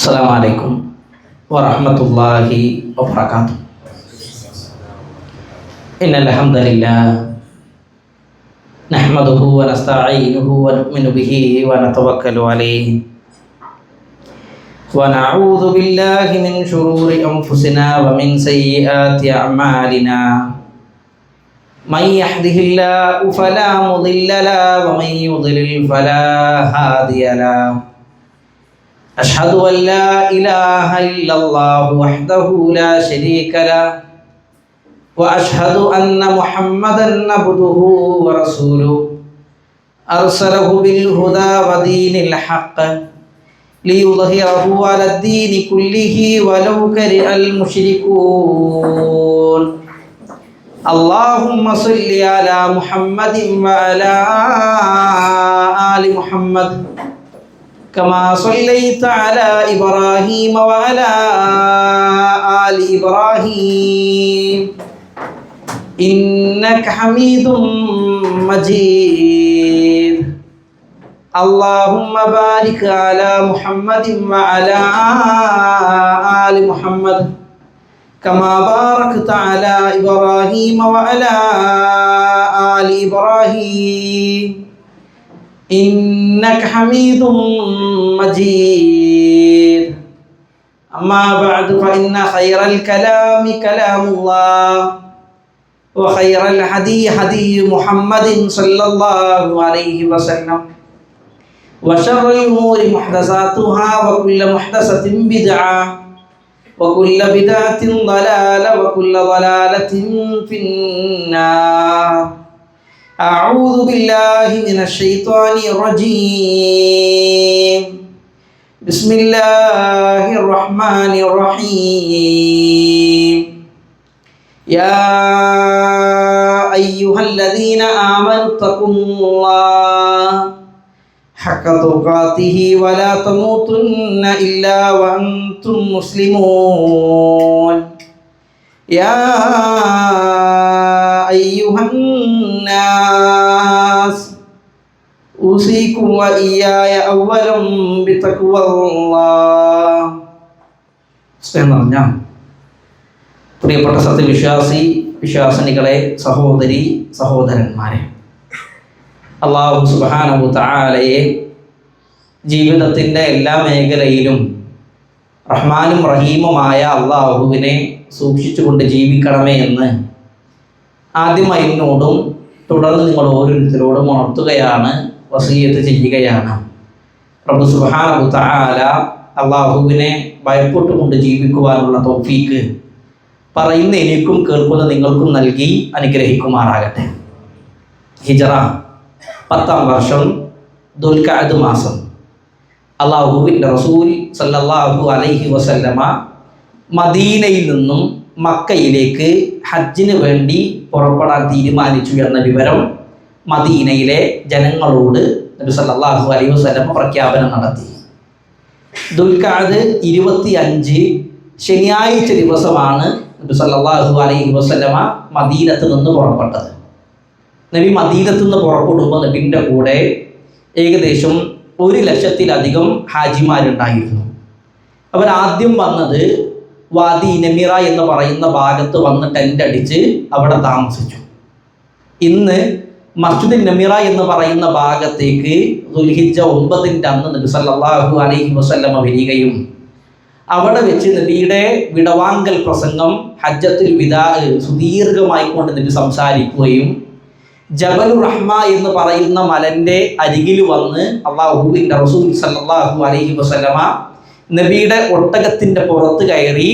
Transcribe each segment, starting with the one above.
السلام عليكم ورحمة الله وبركاته. إن الحمد لله نحمده ونستعينه ونؤمن به ونتوكل عليه ونعوذ بالله من شرور أنفسنا ومن سيئات أعمالنا. من يهده الله فلا مضل له ومن يضلل فلا هادي له. أشهد أن لا إله إلا الله وحده لا شريك له وأشهد أن محمدا عبده ورسوله أرسله بالهدى ودين الحق ليظهره على الدين كله ولو كره المشركون. اللهم صل على محمد وعلى آل محمد كما صليت على إبراهيم وعلى آل إبراهيم إنك حميد مجيد. اللهم بارك على محمد وعلى آل محمد كما باركت على إبراهيم وعلى آل إبراهيم إنك حميد مجيد. أما بعد فإن خير الكلام كلام الله وخير الهدي هدي محمد صلى الله عليه وسلم وشر الأمور محدثاتها وكل محدثة بدعة وكل بدعة ضلالة وكل ضلالة في النار. أعوذ بالله من الشيطان الرجيم. بسم الله الرحمن الرحيم. يا أيها الذين آمنوا اتقوا الله حق تقاته ولا تموتن إلا وأنتم مسلمون. يا أيها الناس أوصيكم وإياي أولا بتقوى الله. പ്രിയപ്പെട്ട വിശ്വാസിനികളെ, സഹോദരി സഹോദരന്മാരെ, അല്ലാഹു സുബ്ഹാനഹു തആലയെ ജീവിതത്തിൻ്റെ എല്ലാ മേഖലയിലും റഹ്മാനും റഹീമുമായ അള്ളാഹുവിനെ സൂക്ഷിച്ചുകൊണ്ട് ജീവിക്കണമേ എന്ന് ആദ്യമായി എന്നോടും തുടർന്ന് നിങ്ങൾ ഓരോരുത്തരോടും ഉണർത്തുകയാണ്, വസിയ്യത്ത് ചെയ്യുകയാണ്. റബ്ബ് സുബ്ഹാനഹു തആല അള്ളാഹുവിനെ ഭയപ്പെട്ടുകൊണ്ട് ജീവിക്കുവാനുള്ള തൗഫീക്ക് പറയുന്ന എനിക്കും കേൾക്കുന്ന നിങ്ങൾക്കും നൽകി അനുഗ്രഹിക്കുമാറാകട്ടെ. ഹിജറ 10-ാം വർഷം ദുൽഖഅദ് മാസം അള്ളാഹുവിൻ്റെ റസൂൽ സല്ലല്ലാഹു അലൈഹി വസല്ലമ മദീനയിൽ നിന്നും മക്കയിലേക്ക് ഹജ്ജിന് വേണ്ടി പുറപ്പെടാൻ തീരുമാനിച്ചു എന്ന വിവരം മദീനയിലെ ജനങ്ങളോട് നബി സല്ലല്ലാഹു അലൈഹി വസല്ലമ പ്രഖ്യാപനം നടത്തി. ദുൽഖഅദ് 25 ശനിയാഴ്ച ദിവസമാണ് നബി സല്ലല്ലാഹു അലൈഹി വസല്ലമ മദീനത്ത് നിന്ന് പുറപ്പെട്ടത്. നബി മദീനത്ത് നിന്ന് പുറപ്പെടുമ്പോൾ നബിൻ്റെ കൂടെ ഏകദേശം 1,00,000-ലധികം ഹാജിമാരുണ്ടായിരുന്നു. അവരാദ്യം വന്നത് വാദി നമിറ എന്ന് പറയുന്ന ഭാഗത്ത് വന്ന് ടെൻ്റ് അടിച്ച് അവിടെ താമസിച്ചു. ഇന്ന് മസ്ജിദ് നമിറ എന്ന് പറയുന്ന ഭാഗത്തേക്ക് ദുൽഹിജ്ജ 9-ൻ്റെ അന്ന് നബി സല്ലല്ലാഹു അലൈഹി വസല്ലമ വരികയും അവിടെ വെച്ച് നബിയുടെ വിടവാങ്കൽ പ്രസംഗം ഹജ്ജത്തുൽ വിദാ സുദീർഘമായിക്കൊണ്ട് നബി സംസാരിക്കുകയും ജബലുർ റഹ്മ എന്ന് പറയുന്ന മലൻ്റെ അരികിൽ വന്ന് അല്ലാഹുവിൻ്റെ റസൂൽ സല്ലല്ലാഹു അലൈഹി വസല്ലമ നബിയുടെ ഒട്ടകത്തിൻ്റെ പുറത്ത് കയറി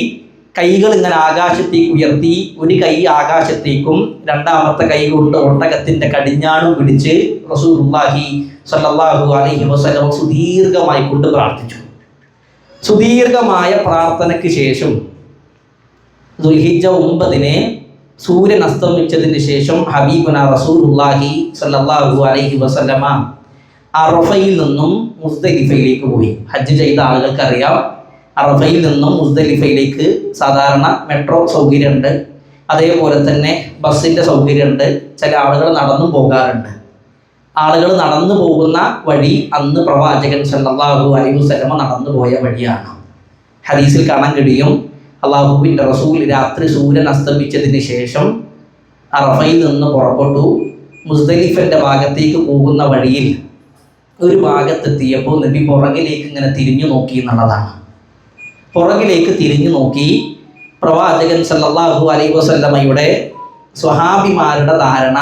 കൈകൾ ഇങ്ങനെ ആകാശത്തേക്ക് ഉയർത്തി, ഒരു കൈ ആകാശത്തേക്കും രണ്ടാമത്തെ കൈ കൊണ്ട് ഒട്ടകത്തിൻ്റെ കടിഞ്ഞാണും പിടിച്ച് റസൂലുള്ളാഹി സ്വല്ലല്ലാഹു അലൈഹി വസല്ലം സുദീർഘമായി കൊണ്ട് പ്രാർത്ഥിച്ചു. സുദീർഘമായ പ്രാർത്ഥനയ്ക്ക് ശേഷം ദുൽഹിജ്ജ 9-ന് സൂര്യൻ അസ്തമിച്ചതിന് ശേഷം ഹബീബുന റസൂലുള്ളാഹി സ്വല്ലല്ലാഹു അലൈഹി വസല്ലമ അറഫയിൽ നിന്നും മുസ്ദലിഫയിലേക്ക് പോയി. ഹജ്ജ് ചെയ്ത ആളുകൾക്കറിയാം, അറഫയിൽ നിന്നും മുസ്ദലിഫയിലേക്ക് സാധാരണ മെട്രോ സൗകര്യമുണ്ട്, അതേപോലെ തന്നെ ബസ്സിൻ്റെ സൗകര്യമുണ്ട്. ചില ആളുകൾ നടന്നും പോകാറുണ്ട്. ആളുകൾ നടന്നു പോകുന്ന വഴി അന്ന് പ്രവാചകൻ സല്ലല്ലാഹു അലൈഹി വസല്ലമ നടന്നു പോയ വഴിയാണ്. ഹദീസിൽ കാണാൻ കഴിയും, അള്ളാഹുവിൻ്റെ റസൂൽ രാത്രി സൂര്യൻ അസ്തമിച്ചതിന് ശേഷം അറഫയിൽ നിന്ന് പുറപ്പെട്ടു. മുസ്ദലിഫൻ്റെ ഭാഗത്തേക്ക് പോകുന്ന വഴിയിൽ ഒരു ഭാഗത്തെത്തിയപ്പോൾ നബി പുറകിലേക്ക് ഇങ്ങനെ തിരിഞ്ഞു നോക്കി എന്നുള്ളതാണ്. പുറകിലേക്ക് തിരിഞ്ഞു നോക്കി. പ്രവാചകൻ സല്ലല്ലാഹു അലൈഹി വസല്ലമയുടെ സ്വഹാബിമാരുടെ ധാരണ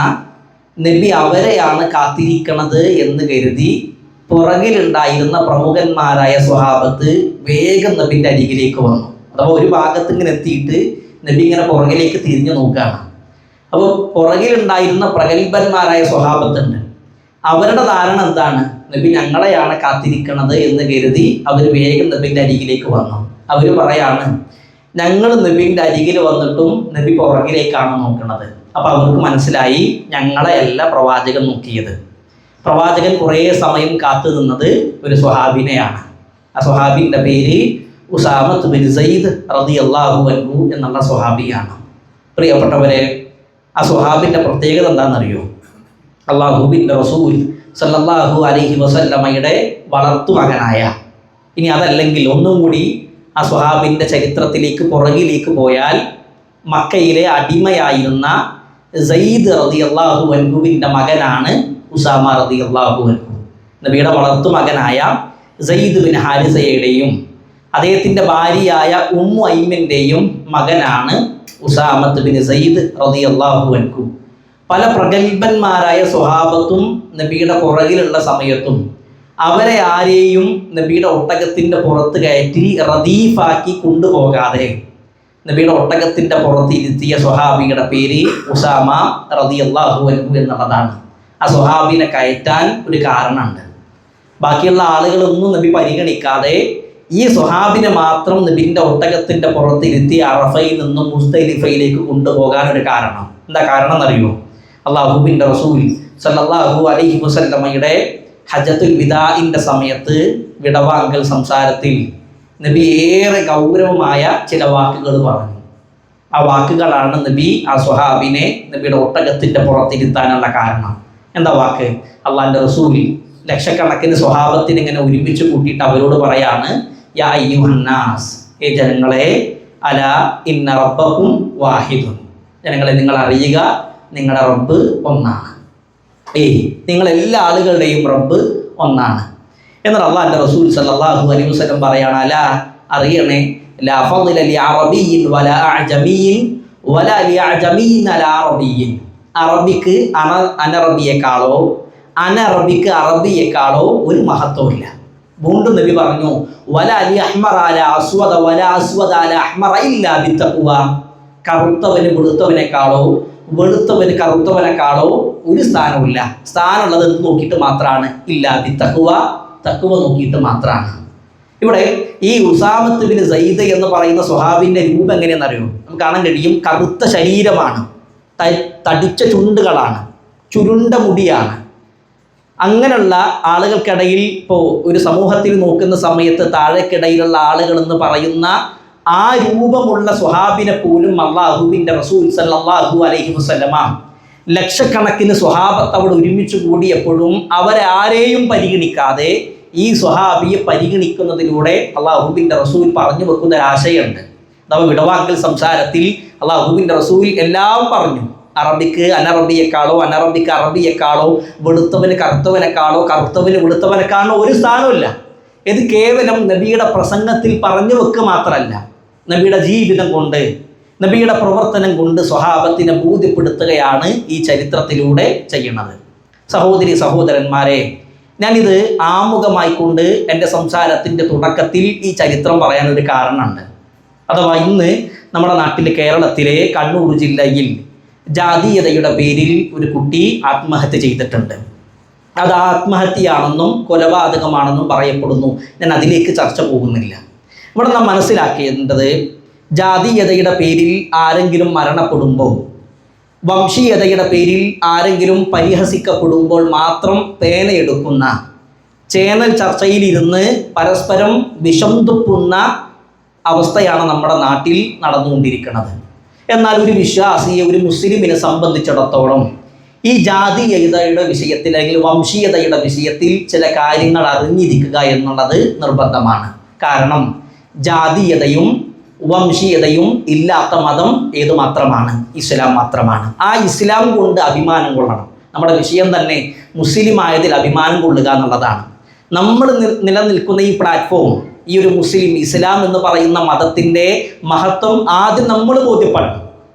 നബി അവരെയാണ് കാത്തിരിക്കണത് എന്ന് കരുതി പുറകിലുണ്ടായിരുന്ന പ്രമുഖന്മാരായ സ്വഹാബത്ത് വേഗം നബിൻ്റെ അരികിലേക്ക് വന്നു. അഥവാ ഒരു ഭാഗത്ത് ഇങ്ങനെ എത്തിയിട്ട് നബി ഇങ്ങനെ പുറകിലേക്ക് തിരിഞ്ഞു നോക്കുകയാണ്. അപ്പോൾ പുറകിലുണ്ടായിരുന്ന പ്രഗത്ഭന്മാരായ സ്വഹാബത്തുണ്ട്. അവരുടെ ധാരണ എന്താണ്? നബി ഞങ്ങളെയാണ് കാത്തിരിക്കണത് എന്ന് കരുതി അവർ വേഗം നബിൻ്റെ അരികിലേക്ക് വന്നു. അവർ പറയാണ്, ഞങ്ങൾ നബിൻ്റെ അരികിൽ വന്നിട്ടും നബി പുറകിലേക്കാണ് നോക്കുന്നത്. അപ്പോൾ അവർക്ക് മനസ്സിലായി ഞങ്ങളെയല്ല പ്രവാചകൻ നോക്കിയത്. പ്രവാചകൻ കുറേ സമയം കാത്തു നിന്നത് ഒരു സ്വഹാബിനെയാണ്. ആ സ്വഹാബിൻ്റെ പേര് ഉസാമത്ത് ബിൻ സയ്യിദ് റളിയല്ലാഹു അൻഹു എന്നുള്ള സ്വഹാബിയാണ്. പ്രിയപ്പെട്ടവരെ, ആ സ്വഹാബിൻ്റെ പ്രത്യേകത എന്താണെന്നറിയോ? അള്ളാഹുവിൻ്റെ റസൂൽ സല്ലല്ലാഹു അലൈഹി വസല്ലമയുടെ വളർത്തുമകനായ, ഇനി അതല്ലെങ്കിൽ ഒന്നും കൂടി ആ സ്വഹാബിൻ്റെ ചരിത്രത്തിലേക്ക് പുറകിലേക്ക് പോയാൽ, മക്കയിലെ അടിമയായിരുന്ന സയ്യിദ് റളിയല്ലാഹു അൻഹുവിൻ്റെ മകനാണ് ഉസാമ റളിയല്ലാഹു അൻഹു. നബിയുടെ വളർത്തുമകനായ സയ്യിദ് ബിൻ ഹാരിസയുടെയും അദ്ദേഹത്തിൻ്റെ ഭാര്യയായ ഉമ്മു ഐമിൻ്റെയും മകനാണ് ഉസാമത്ത് ബിൻ സയ്യിദ് റളിയല്ലാഹു അൻഹു. പല പ്രഗത്ഭന്മാരായ സ്വഹാബത്തും നബിയുടെ പുറകിലുള്ള സമയത്തും അവരെ ആരെയും നബിയുടെ ഒട്ടകത്തിൻ്റെ പുറത്ത് കയറ്റി റദീഫാക്കി കൊണ്ടുപോകാതെ നബിയുടെ ഒട്ടകത്തിൻ്റെ പുറത്ത് ഇരുത്തിയ സ്വഹാബിയുടെ പേര് ഉസാമ റളിയല്ലാഹു അൻഹു എന്നുള്ളതാണ്. ആ സ്വഹാബിനെ കയറ്റാൻ ഒരു കാരണമുണ്ട്. ബാക്കിയുള്ള ആളുകളൊന്നും നബി പരിഗണിക്കാതെ ഈ സ്വഹാബിനെ മാത്രം നബിൻ്റെ ഒട്ടകത്തിൻ്റെ പുറത്ത് ഇരുത്തി അറഫയിൽ നിന്നും മുസ്ദലിഫയിലേക്ക് കൊണ്ടുപോകാൻ ഒരു കാരണം. എന്താ കാരണം എന്നറിയോ? അള്ളാഹുവിൻ്റെ റസൂൽ സല്ലല്ലാഹു അലൈഹി വസല്ലമയുടെ ഹജ്ജത്തുൽ വിദാഇൻ്റെ സമയത്ത് വിടവാങ്കൽ സംസാരത്തിൽ നബി ഏറെ ഗൗരവമായ ചില വാക്കുകൾ പറഞ്ഞു. ആ വാക്കുകളാണ് നബി ആ സ്വഹാബിനെ നബിയുടെ ഒട്ടകത്തിൻ്റെ പുറത്തിരുത്താനുള്ള കാരണം. എന്താ വാക്ക്? അള്ളാഹിൻ്റെ റസൂൽ ലക്ഷക്കണക്കിന് സ്വഹാബത്തിന് ഇങ്ങനെ ഒരുമിച്ച് കൂട്ടിയിട്ട് അവരോട് പറയാണ്, യാ അയ്യുഹന്നാസ്, ഏ ജനങ്ങളെ, അലാ ഇന്ന റബ്ബക്കും വാഹിദുൻ, ജനങ്ങളെ നിങ്ങൾ അറിയുക, നിങ്ങളുടെ റബ്ബ് ഒന്നാണ്. നിങ്ങളെല്ലാ ആളുകളുടെയും റബ്ബ് ഒന്നാണ്. എന്നാൽ അള്ളാഹിൻ്റെ റസൂൽ സല്ലല്ലാഹു അലൈഹി വസല്ലം പറയാണ്, അലാ അറിയണേ, ലാ ഫദ്ല ലി അറബിയ്യിൻ വലാ അഅജമിയ്യിൻ വലാ ലി അഅജമിയ്യിൻ അലാ അറബിയ്യിൻ, അറബിക്ക് അനറബിയേക്കാളോ അനറബിക്ക് അറബിയേക്കാളോ ഒരു മഹത്വമില്ല. വീണ്ടും നബി പറഞ്ഞു, വലാ ലി അഹ്മറ അലാ അസ്വദ വലാ അസ്വദ അലാ അഹ്മറ ഇല്ലാ ബിത്തഖ്വ, കറുത്തവന് വെളുത്തവനേക്കാളോ വെളുത്തവന് കറുത്തവനേക്കാളോ ഒരു സ്ഥാനമില്ല. സ്ഥാനമുള്ളത് എന്ത് നോക്കിയിട്ട് മാത്രമാണ്? ഇല്ലാ ബിത്തഖ്വ, തഖ്വ നോക്കിയിട്ട് മാത്രമാണ്. ഇവിടെ ഈ ഉസാമത്ത് ബിൻ സയ്യിദ് എന്ന് പറയുന്ന സ്വഹാബിൻ്റെ രൂപം എങ്ങനെയാണെന്നറിയോ? നമുക്ക് കാണാൻ കഴിയും, കറുത്ത ശരീരമാണ്, തടിച്ച ചുണ്ടുകളാണ്, ചുരുണ്ട മുടിയാണ്. അങ്ങനെയുള്ള ആളുകൾക്കിടയിൽ ഇപ്പോൾ ഒരു സമൂഹത്തിൽ നോക്കുന്ന സമയത്ത് താഴേക്കിടയിലുള്ള ആളുകൾ എന്ന് പറയുന്ന ആ രൂപമുള്ള സ്വഹാബിനെ പോലും അള്ളാഹുവിൻ്റെ റസൂൽ സല്ലല്ലാഹു അലൈഹി വസല്ലമ ലക്ഷക്കണക്കിന് സ്വഹാബത്ത് അവിടെ ഒരുമിച്ച് കൂടിയപ്പോഴും അവരെ ആരെയും പരിഗണിക്കാതെ ഈ സ്വഹാബിയെ പരിഗണിക്കുന്നതിലൂടെ അള്ളാഹുവിൻ്റെ റസൂൽ പറഞ്ഞു വെക്കുന്ന ഒരാശയമുണ്ട്. അഥവാ വിടവാക്കൽ സംസാരത്തിൽ അള്ളാഹുവിൻ്റെ റസൂൽ എല്ലാം പറഞ്ഞു. അറബിക്ക് അനറബിയേക്കാളോ അനറബിക്ക് അറബിയേക്കാളോ വെളുത്തവന് കറുത്തവനേക്കാളോ കറുത്തവന് വെളുത്തവനേക്കാളോ ഒരു സ്ഥാനമില്ല. ഇത് കേവലം നബിയുടെ പ്രസംഗത്തിൽ പറഞ്ഞു വെക്കുക മാത്രമല്ല, നബിയുടെ ജീവിതം കൊണ്ട് നബിയുടെ പ്രവർത്തനം കൊണ്ട് സ്വഹാബത്തിനെ ബോധ്യപ്പെടുത്തുകയാണ് ഈ ചരിത്രത്തിലൂടെ ചെയ്യുന്നത്. സഹോദരി സഹോദരന്മാരെ, ഞാനിത് ആമുഖമായിക്കൊണ്ട് എൻ്റെ സംസാരത്തിൻ്റെ തുടക്കത്തിൽ ഈ ചരിത്രം പറയാനൊരു കാരണമുണ്ട്. അഥവാ ഇന്ന് നമ്മുടെ നാട്ടിൽ കേരളത്തിലെ കണ്ണൂർ ജില്ലയിൽ ജാതീയതയുടെ പേരിൽ ഒരു കുട്ടി ആത്മഹത്യ ചെയ്തിട്ടുണ്ട്. അത് ആത്മഹത്യയാണെന്നും കൊലപാതകമാണെന്നും പറയപ്പെടുന്നു. ഞാൻ അതിലേക്ക് ചർച്ച പോകുന്നില്ല. ഇവിടെ നാം മനസ്സിലാക്കേണ്ടത്, ജാതീയതയുടെ പേരിൽ ആരെങ്കിലും മരണപ്പെടുമ്പോൾ, വംശീയതയുടെ പേരിൽ ആരെങ്കിലും പരിഹസിക്കപ്പെടുമ്പോൾ മാത്രം പേനയെടുക്കുന്ന, ചേനൽ ചർച്ചയിലിരുന്ന് പരസ്പരം വിഷം തുപ്പുന്ന അവസ്ഥയാണ് നമ്മുടെ നാട്ടിൽ നടന്നുകൊണ്ടിരിക്കുന്നത്. എന്നാൽ ഒരു വിശ്വാസിയെ, ഒരു മുസ്ലിമിനെ സംബന്ധിച്ചിടത്തോളം ഈ ജാതീയതയുടെ വിഷയത്തിൽ അല്ലെങ്കിൽ വംശീയതയുടെ വിഷയത്തിൽ ചില കാര്യങ്ങൾ അറിഞ്ഞിരിക്കുക എന്നുള്ളത് നിർബന്ധമാണ്. കാരണം ജാതീയതയും വംശീയതയും ഇല്ലാത്ത മതം ഏത് മാത്രമാണ്? ഇസ്ലാം മാത്രമാണ്. ആ ഇസ്ലാം കൊണ്ട് അഭിമാനം കൊള്ളണം. നമ്മുടെ വിഷയം തന്നെ മുസ്ലിം ആയതിൽ അഭിമാനം കൊള്ളുക എന്നുള്ളതാണ്. നമ്മൾ നിലനിൽക്കുന്ന ഈ പ്ലാറ്റ്ഫോം, ഈ ഒരു മുസ്ലിം ഇസ്ലാം എന്ന് പറയുന്ന മതത്തിൻ്റെ മഹത്വം ആദ്യം നമ്മൾ ബോധ്യപ്പെടണം.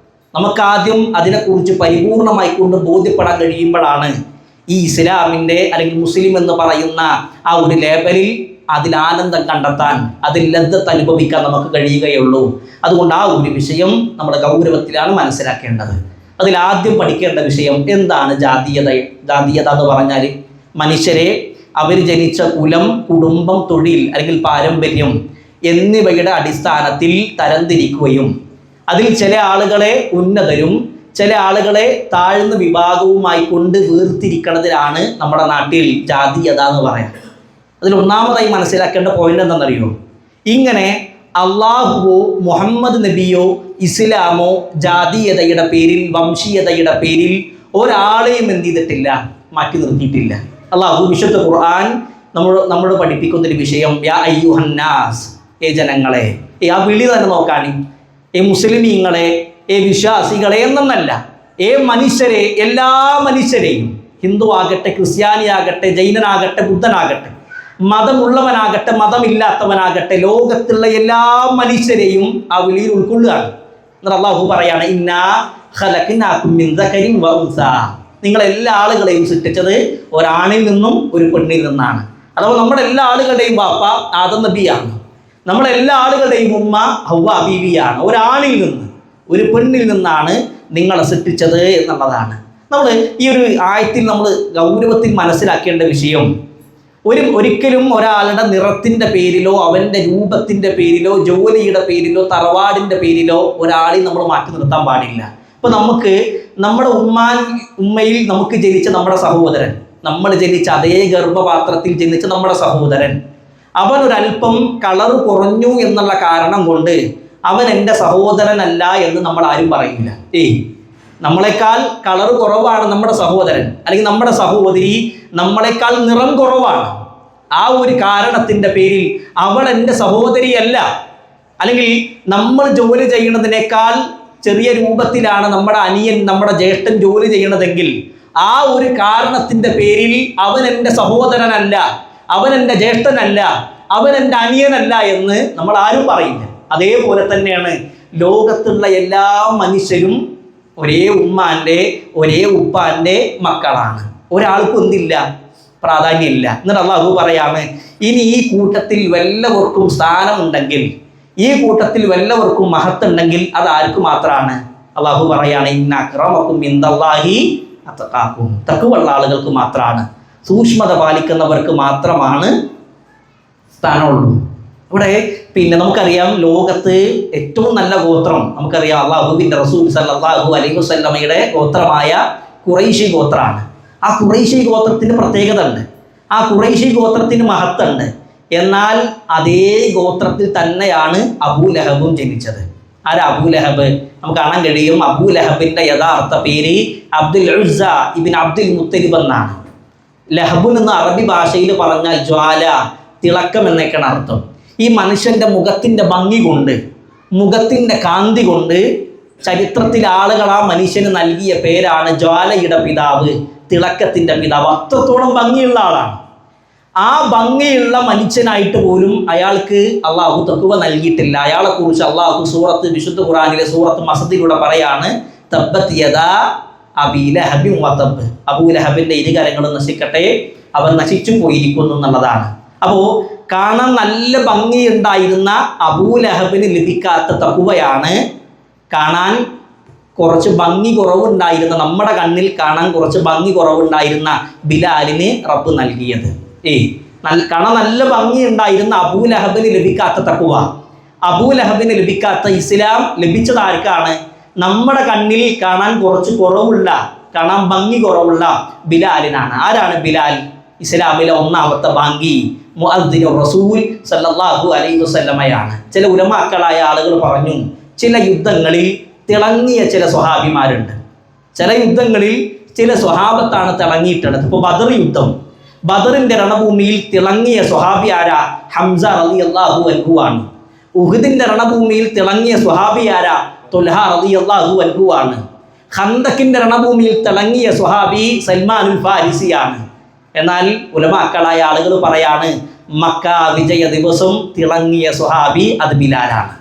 നമുക്കാദ്യം അതിനെക്കുറിച്ച് പരിപൂർണമായി കൊണ്ട് ബോധ്യപ്പെടാൻ കഴിയുമ്പോഴാണ് ഈ ഇസ്ലാമിൻ്റെ അല്ലെങ്കിൽ മുസ്ലിം എന്ന് പറയുന്ന ആ ഒരു ലേബലിൽ അതിൽ ആനന്ദം കണ്ടെത്താൻ, അതിൽ ലദ്ദത്ത് അനുഭവിക്കാൻ നമുക്ക് കഴിയുകയുള്ളൂ. അതുകൊണ്ട് ആ ഒരു വിഷയം നമ്മൾ ഗൗരവത്തിലാണ് മനസ്സിലാക്കേണ്ടത്. അതിലാദ്യം പഠിക്കേണ്ട വിഷയം എന്താണ് ജാതീയത? ജാതീയത എന്ന് പറഞ്ഞാൽ മനുഷ്യരെ അവർ ജനിച്ച കുലം, കുടുംബം, തൊഴിൽ അല്ലെങ്കിൽ പാരമ്പര്യം എന്നിവയുടെ അടിസ്ഥാനത്തിൽ തരംതിരിക്കുകയും അതിൽ ചില ആളുകളെ ഉന്നതരും ചില ആളുകളെ താഴ്ന്ന വിഭാഗവുമായി കൊണ്ട് വേർതിരിക്കുന്നതിനാണ് നമ്മുടെ നാട്ടിൽ ജാതീയത എന്ന് പറയാം. അതിൽ ഒന്നാമതായി മനസ്സിലാക്കേണ്ട പോയിന്റ് എന്താണെന്നറിയോ? ഇങ്ങനെ അള്ളാഹുവോ മുഹമ്മദ് നബിയോ ഇസ്ലാമോ ജാതീയതയുടെ പേരിൽ, വംശീയതയുടെ പേരിൽ ഒരാളെയും എന്ത് ചെയ്തിട്ടില്ല, മാറ്റി നിർത്തിയിട്ടില്ല. അള്ളാഹു വിശുദ്ധ ഖുർആൻ നമ്മളോട് പഠിപ്പിക്കുന്നൊരു വിഷയം, യാ അയ്യുഹന്നാസ്, ഏ ജനങ്ങളെ. ആ വിളി തന്നെ നോക്കാണി, ഏ മുസ്ലിമീങ്ങളെ, ഏ വിശ്വാസികളെ എന്നല്ല, ഏ മനുഷ്യരെ, എല്ലാ മനുഷ്യരെയും, ഹിന്ദു ആകട്ടെ, ക്രിസ്ത്യാനി ആകട്ടെ, ജൈനനാകട്ടെ, ബുദ്ധനാകട്ടെ, മതമുള്ളവനാകട്ടെ, മതമില്ലാത്തവനാകട്ടെ, ലോകത്തുള്ള എല്ലാ മനുഷ്യരെയും ആ വിളിയിൽ ഉൾക്കൊള്ളുകയാണ്. എന്നിട്ട് അള്ളാഹു പറയാണ്, ഇന്നാ ഖലഖ്നാകും മിൻ ദകരിൻ വ ഉൻസാ, നിങ്ങളെല്ലാ ആളുകളെയും സൃഷ്ടിച്ചത് ഒരാണിൽ നിന്നും ഒരു പെണ്ണിൽ നിന്നാണ്. അഥവാ നമ്മുടെ എല്ലാ ആളുകളുടെയും ബാപ്പ ആദം നബിയാണ്, നമ്മളെല്ലാ ആളുകളുടെയും ഉമ്മ ഹവ്വ ബീവിയാണ്. ഒരാണിൽ നിന്ന്, ഒരു പെണ്ണിൽ നിന്നാണ് നിങ്ങളെ സൃഷ്ടിച്ചത് എന്നുള്ളതാണ്. നമ്മൾ ഈ ഒരു ആയത്തിൽ നമ്മൾ ഗൗരവത്തിൽ മനസ്സിലാക്കേണ്ട വിഷയം, ഒരിക്കലും ഒരാളുടെ നിറത്തിൻ്റെ പേരിലോ അവൻ്റെ രൂപത്തിൻ്റെ പേരിലോ ജോലിയുടെ പേരിലോ തറവാടിൻ്റെ പേരിലോ ഒരാളെ നമ്മൾ മാറ്റി നിർത്താൻ പാടില്ല. ഇപ്പം നമുക്ക് നമ്മുടെ ഉമ്മയിൽ നമുക്ക് ജനിച്ച നമ്മുടെ സഹോദരൻ, നമ്മൾ ജനിച്ച അതേ ഗർഭപാത്രത്തിൽ ജനിച്ച നമ്മുടെ സഹോദരൻ, അവൻ ഒരല്പം കളർ കുറഞ്ഞു എന്നുള്ള കാരണം കൊണ്ട് അവൻ എൻ്റെ സഹോദരനല്ല എന്ന് നമ്മൾ ആരും പറയില്ല. നമ്മളെക്കാൾ കളർ കുറവാണ് നമ്മുടെ സഹോദരൻ അല്ലെങ്കിൽ നമ്മുടെ സഹോദരി, നമ്മളെക്കാൾ നിറം കുറവാണ്, ആ ഒരു കാരണത്തിൻ്റെ പേരിൽ അവൾ എൻ്റെ സഹോദരിയല്ല, അല്ലെങ്കിൽ നമ്മൾ ജോലി ചെയ്യുന്നതിനേക്കാൾ ചെറിയ രൂപത്തിലാണ് നമ്മുടെ അനിയൻ, നമ്മുടെ ജ്യേഷ്ഠൻ ജോലി ചെയ്യണതെങ്കിൽ ആ ഒരു കാരണത്തിൻ്റെ പേരിൽ അവൻ എൻ്റെ സഹോദരനല്ല, അവൻ എൻ്റെ ജ്യേഷ്ഠനല്ല, അവൻ എൻ്റെ അനിയനല്ല എന്ന് നമ്മൾ ആരും പറയില്ല. അതേപോലെ തന്നെയാണ് ലോകത്തുള്ള എല്ലാ മനുഷ്യരും ഒരേ ഉമ്മാൻ്റെ ഒരേ ഉപ്പാൻ്റെ മക്കളാണ്. ഒരാൾക്കും എന്തില്ല, പ്രാധാന്യമില്ല. എന്നിട്ട് അള്ളാഹു പറയാണ്, ഇനി ഈ കൂട്ടത്തിൽ വല്ലവർക്കും സ്ഥാനമുണ്ടെങ്കിൽ, ഈ കൂട്ടത്തിൽ വല്ലവർക്കും മഹത്തുണ്ടെങ്കിൽ അത് ആർക്ക് മാത്രമാണ്? അള്ളാഹു പറയാണ്, ഇന്ന അക്രമക്കും ഇൻദല്ലാഹി അത്ഖാക്കും, തഖ്വയുള്ള ആളുകൾക്ക് മാത്രമാണ്, സൂക്ഷ്മത പാലിക്കുന്നവർക്ക് മാത്രമാണ് സ്ഥാനമുള്ളൂ. ഇവിടെ പിന്നെ നമുക്കറിയാം, ലോകത്ത് ഏറ്റവും നല്ല ഗോത്രം നമുക്കറിയാം അള്ളാഹുവിൻ്റെ റസൂൽ സല്ലല്ലാഹു അലൈഹി വസല്ലമയുടെ ഗോത്രമായ ഖുറൈശി ഗോത്രമാണ്. ആ ഖുറൈശി ഗോത്രത്തിന് പ്രത്യേകത ഉണ്ട്, ആ ഖുറൈശി ഗോത്രത്തിന് മഹത്തുണ്ട്. എന്നാൽ അതേ ഗോത്രത്തിൽ തന്നെയാണ് അബൂലഹബും ജനിച്ചത്. ആരാ അബൂലഹബ്? നമുക്ക് കാണാൻ കഴിയും, അബൂലഹബിൻ്റെ യഥാർത്ഥ പേര് അബ്ദുൽ ഉസ്സ ഇബ്ൻ അബ്ദുൽ മുത്തലിബ് എന്നാണ്. ലഹബുൻ എന്ന അറബി ഭാഷയിൽ പറഞ്ഞാൽ ജ്വാല, തിളക്കം എന്നൊക്കെയാണ് അർത്ഥം. ഈ മനുഷ്യൻ്റെ മുഖത്തിൻ്റെ ഭംഗി കൊണ്ട്, മുഖത്തിൻ്റെ കാന്തി കൊണ്ട് ചരിത്രത്തിൽ ആളുകൾ ആ മനുഷ്യന് നൽകിയ പേരാണ് ജ്വാലയുടെ പിതാവ്, തിളക്കത്തിൻ്റെ പിതാവ്. അത്രത്തോളം ഭംഗിയുള്ള ആളാണ്. ആ ഭംഗിയുള്ള മനുഷ്യനായിട്ട് പോലും അയാൾക്ക് അള്ളാഹു തഖ്വ നൽകിയിട്ടില്ല. അയാളെക്കുറിച്ച് അള്ളാഹു വിശുദ്ധ ഖുർആനിലെ സൂറത്ത് മസദിലൂടെ പറയാണ്, തബ്ബത് യദാ അബീ ലഹബിൻ വതബ്, അബൂലഹബിൻ്റെ ഇരുകരങ്ങളും നശിക്കട്ടെ, അവൻ നശിച്ചു പോയിരിക്കുന്നു എന്നുള്ളതാണ്. അപ്പോൾ കാണാൻ നല്ല ഭംഗിയുണ്ടായിരുന്ന അബൂലഹബിന് ലഭിക്കാത്ത തഖ്വയാണ് കാണാൻ കുറച്ച് ഭംഗി കുറവുണ്ടായിരുന്ന, നമ്മുടെ കണ്ണിൽ കാണാൻ കുറച്ച് ഭംഗി കുറവുണ്ടായിരുന്ന ബിലാലിന് റബ്ബ് നൽകിയത്. കാണാൻ നല്ല ഭംഗി ഉണ്ടായിരുന്ന അബൂലഹബിന് ലഭിക്കാത്ത തഖ്വ, അബൂലഹബിന് ലഭിക്കാത്ത ഇസ്ലാം ലഭിച്ചത് ആർക്കാണ്? നമ്മുടെ കണ്ണിൽ കാണാൻ കുറച്ച് കുറവുള്ള, കാണാൻ ഭംഗി കുറവുള്ള ബിലാലിനാണ്. ആരാണ് ബിലാൽ? ഇസ്ലാമിലെ ഒന്നാമത്തെ ബാങ്കി മുഅദ്ദിനു റസൂൽ സല്ലല്ലാഹു അലൈഹി വസല്ലമയാണ്. ചില ഉലമാക്കളായ ആളുകൾ പറഞ്ഞു, ചില യുദ്ധങ്ങളിൽ തിളങ്ങിയ ചില സ്വഹാബിമാരുണ്ട്, ചില യുദ്ധങ്ങളിൽ ചില സ്വഹാബത്താണ് തിളങ്ങിയിട്ടുള്ളത്. ഇപ്പോൾ ബദർ യുദ്ധം, ബദറിൻ്റെ രണഭൂമിയിൽ തിളങ്ങിയ സ്വഹാബി ആരാ? ഹംസ റളിയല്ലാഹു അൻഹു ആണ്. ഉഹുദിന്റെ രണഭൂമിയിൽ തിളങ്ങിയ സ്വഹാബിയാരാ? തുൽഹ റളിയല്ലാഹു അൻഹു ആണ്. ഖന്തക്കിന്റെ രണഭൂമിയിൽ തിളങ്ങിയ സ്വഹാബി സൽമാനുൽ ഫാരിസിയാണ്. എന്നാൽ ഉലമാക്കളായ ആളുകൾ പറയാണ് മക്ക വിജയ ദിവസം തിളങ്ങിയ സ്വഹാബി അത് ബിലാലാണ്.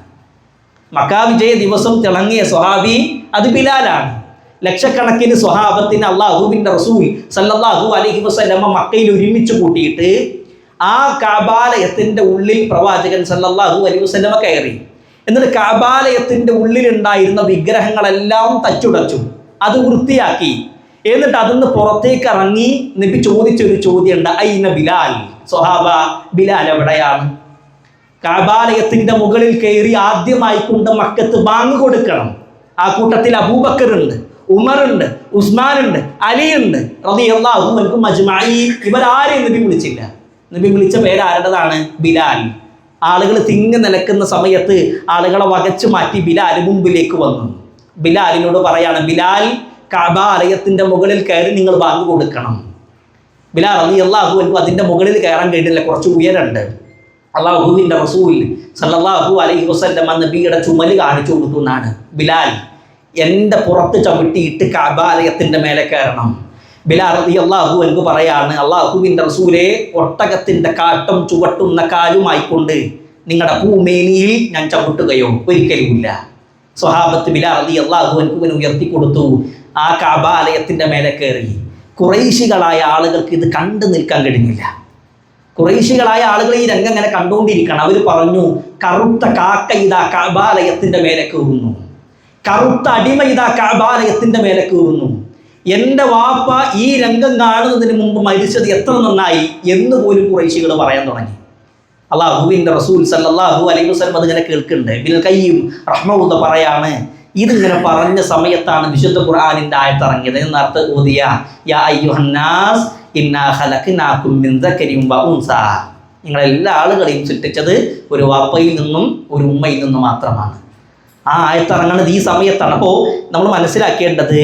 മക്ക വിജയ ദിവസം തിളങ്ങിയ സ്വഹാബി അത് ബിലാലാണ്. ലക്ഷക്കണക്കിന് സ്വഹാബത്തിന് അല്ലാഹുവിൻ്റെ റസൂൽ സല്ലല്ലാഹു അലൈഹി വസല്ലമ മക്കയിൽ ഒരുമിച്ച് കൂട്ടിയിട്ട് ആ കഅബാലയത്തിൻ്റെ ഉള്ളിൽ പ്രവാചകൻ സല്ലല്ലാഹു അലൈഹി വസല്ലമ കയറി. എന്നിട്ട് കഅബാലയത്തിൻ്റെ ഉള്ളിലുണ്ടായിരുന്ന വിഗ്രഹങ്ങളെല്ലാം തച്ചുടച്ചു, അത് വൃത്തിയാക്കി. എന്നിട്ട് അതിന്ന് പുറത്തേക്ക് ഇറങ്ങി നബി ചോദിച്ചൊരു ചോദ്യമുണ്ട്, ഐന ബിലാൽ, സ്വഹാബ ബിലാൽ എവിടെയാണ്? കഅബാലയത്തിൻ്റെ മുകളിൽ കയറി ആദ്യമായി കൊണ്ട് മക്കത്ത് ബാങ്ക് കൊടുക്കണം. ആ കൂട്ടത്തിൽ അബൂബക്കർ ഉണ്ട്, ഉമറുണ്ട്, ഉസ്മാനുണ്ട്, അലിയുണ്ട് റളിയല്ലാഹു അൻഹും അജ്മഈൻ. ഇവരാരെയും നബി വിളിച്ചില്ല. നബി വിളിച്ച പേര് ആരുടേതാണ്? ബിലാൽ. ആളുകൾ തിങ്ങി നിലക്കുന്ന സമയത്ത് ആളുകളെ വകച്ചു മാറ്റി ബിലാൽ മുമ്പിലേക്ക് വന്നു. ബിലാലിനോട് പറയാണ്, ബിലാൽ കഅബാലയത്തിൻ്റെ മുകളിൽ കയറി നിങ്ങൾ ബാങ്ക് കൊടുക്കണം. ബിലാൽ റളിയല്ലാഹു അൻഹു അതിൻ്റെ മുകളിൽ കയറാൻ കഴിഞ്ഞില്ല, കുറച്ച് ഉയരമുണ്ട്. അല്ലാഹുവിൻ്റെ റസൂൽ സല്ലല്ലാഹു അലൈഹി വസല്ലം നബിയുടെ ചുമല് കാണിച്ചു കൊടുത്തു എന്നാണ്. ബിലാൽ എൻ്റെ പുറത്ത് ചവിട്ടിയിട്ട് കഅബാലയത്തിൻ്റെ മേലെ കയറണം. ബിലാൽ റളിയല്ലാഹു അൻഹു പറയാണ്, അല്ലാഹുവിൻ്റെ റസൂലേ, ഒട്ടകത്തിൻ്റെ കാട്ടം ചുവട്ടുന്ന കാലുമായിക്കൊണ്ട് നിങ്ങളുടെ ഭൂമേനിയിൽ ഞാൻ ചവിട്ടുകയോ? ഒരിക്കലുമില്ല. സ്വഹാബത്ത് ബിലാൽ റളിയല്ലാഹു അൻഹുവിനെ ഉയർത്തി കൊടുത്തു. ആ കഅബാലയത്തിൻ്റെ മേലെ കയറി. ഖുറൈശികളായ ആളുകൾക്ക് ഇത് കണ്ടു നിൽക്കാൻ കഴിഞ്ഞില്ല. ഖുറൈശികളായ ആളുകൾ ഈ രംഗം ഇങ്ങനെ കണ്ടുകൊണ്ടിരിക്കണം. അവർ പറഞ്ഞു, കറുത്ത കാക്ക ഇതാ കഅബാലയത്തിൻ്റെ മേലെ കയറുന്നു, കറുത്ത അടിമ ഇതാ കഅബാലയത്തിൻ്റെ മേലെ കയറുന്നു. എൻ്റെ വാപ്പ ഈ രംഗം കാണുന്നതിന് മുമ്പ് മരിച്ചത് എത്ര നന്നായി എന്ന് പോലും ഖുറൈശികൾ പറയാൻ തുടങ്ങി. അല്ലാഹുവിൻ്റെ റസൂൽ സല്ലല്ലാഹു അലൈഹി വസല്ലം അതിങ്ങനെ കേൾക്കുന്നുണ്ട്. ഇബ്നുൽ ഖയ്യിം റഹ്മഹുല്ലാഹ് പറയാണ്, ഇതിങ്ങനെ പറഞ്ഞ സമയത്താണ് വിശുദ്ധ ഖുർആനിൻ്റെ ആയത്ത് ഇറങ്ങിയത്. നേരത്തെ ഓതിയ യാ അയ്യുഹന്നാസ് ഇന്നാ ഖലഖനാകും മിൻ ദക്കരിൻ വ ഉൻസാ, നിങ്ങളെല്ലാ ആളുകളെയും സൃഷ്ടിച്ചത് ഒരു വാപ്പയിൽ നിന്നും ഒരു ഉമ്മയിൽ നിന്നും മാത്രമാണ്. ആ ആയത്ത് ഇറങ്ങുന്നത് ഈ സമയത്താണ്. അപ്പോൾ നമ്മൾ മനസ്സിലാക്കേണ്ടത്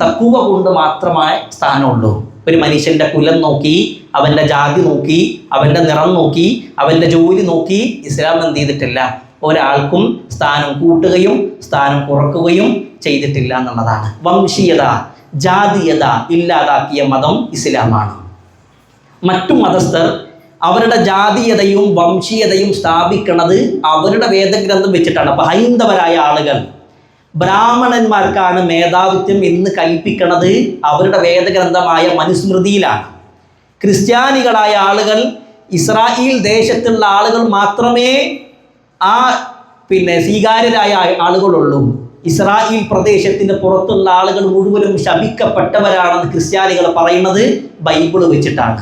തഖ്വ കൊണ്ട് മാത്രമേ സ്ഥാനമുള്ളൂ. ഒരു മനുഷ്യൻ്റെ കുലം നോക്കി, അവൻ്റെ ജാതി നോക്കി, അവൻ്റെ നിറം നോക്കി, അവൻ്റെ ജോലി നോക്കി ഇസ്ലാം എന്ത് ചെയ്തിട്ടില്ല? ഒരാൾക്കും സ്ഥാനം കൂട്ടുകയും സ്ഥാനം കുറക്കുകയും ചെയ്തിട്ടില്ല എന്നുള്ളതാണ്. വംശീയത, ജാതീയത ഇല്ലാതാക്കിയ മതം ഇസ്ലാമാണ്. മറ്റു മതസ്ഥർ അവരുടെ ജാതീയതയും വംശീയതയും സ്ഥാപിക്കുന്നത് അവരുടെ വേദഗ്രന്ഥം വെച്ചിട്ടാണ്. അപ്പോൾ ഹൈന്ദവരായ ആളുകൾ ബ്രാഹ്മണന്മാർക്കാണ് മേധാവിത്വം എന്ന് കൽപ്പിക്കുന്നത് അവരുടെ വേദഗ്രന്ഥമായ മനുസ്മൃതിയിലാണ്. ക്രിസ്ത്യാനികളായ ആളുകൾ ഇസ്രായേൽ ദേശത്തുള്ള ആളുകൾ മാത്രമേ ആ സ്വീകാര്യരായ ആളുകളുള്ളൂ. ഇസ്രായേൽ പ്രദേശത്തിന് പുറത്തുള്ള ആളുകൾ മുഴുവനും ശപിക്കപ്പെട്ടവരാണെന്ന് ക്രിസ്ത്യാനികൾ പറയുന്നത് ബൈബിള് വെച്ചിട്ടാണ്.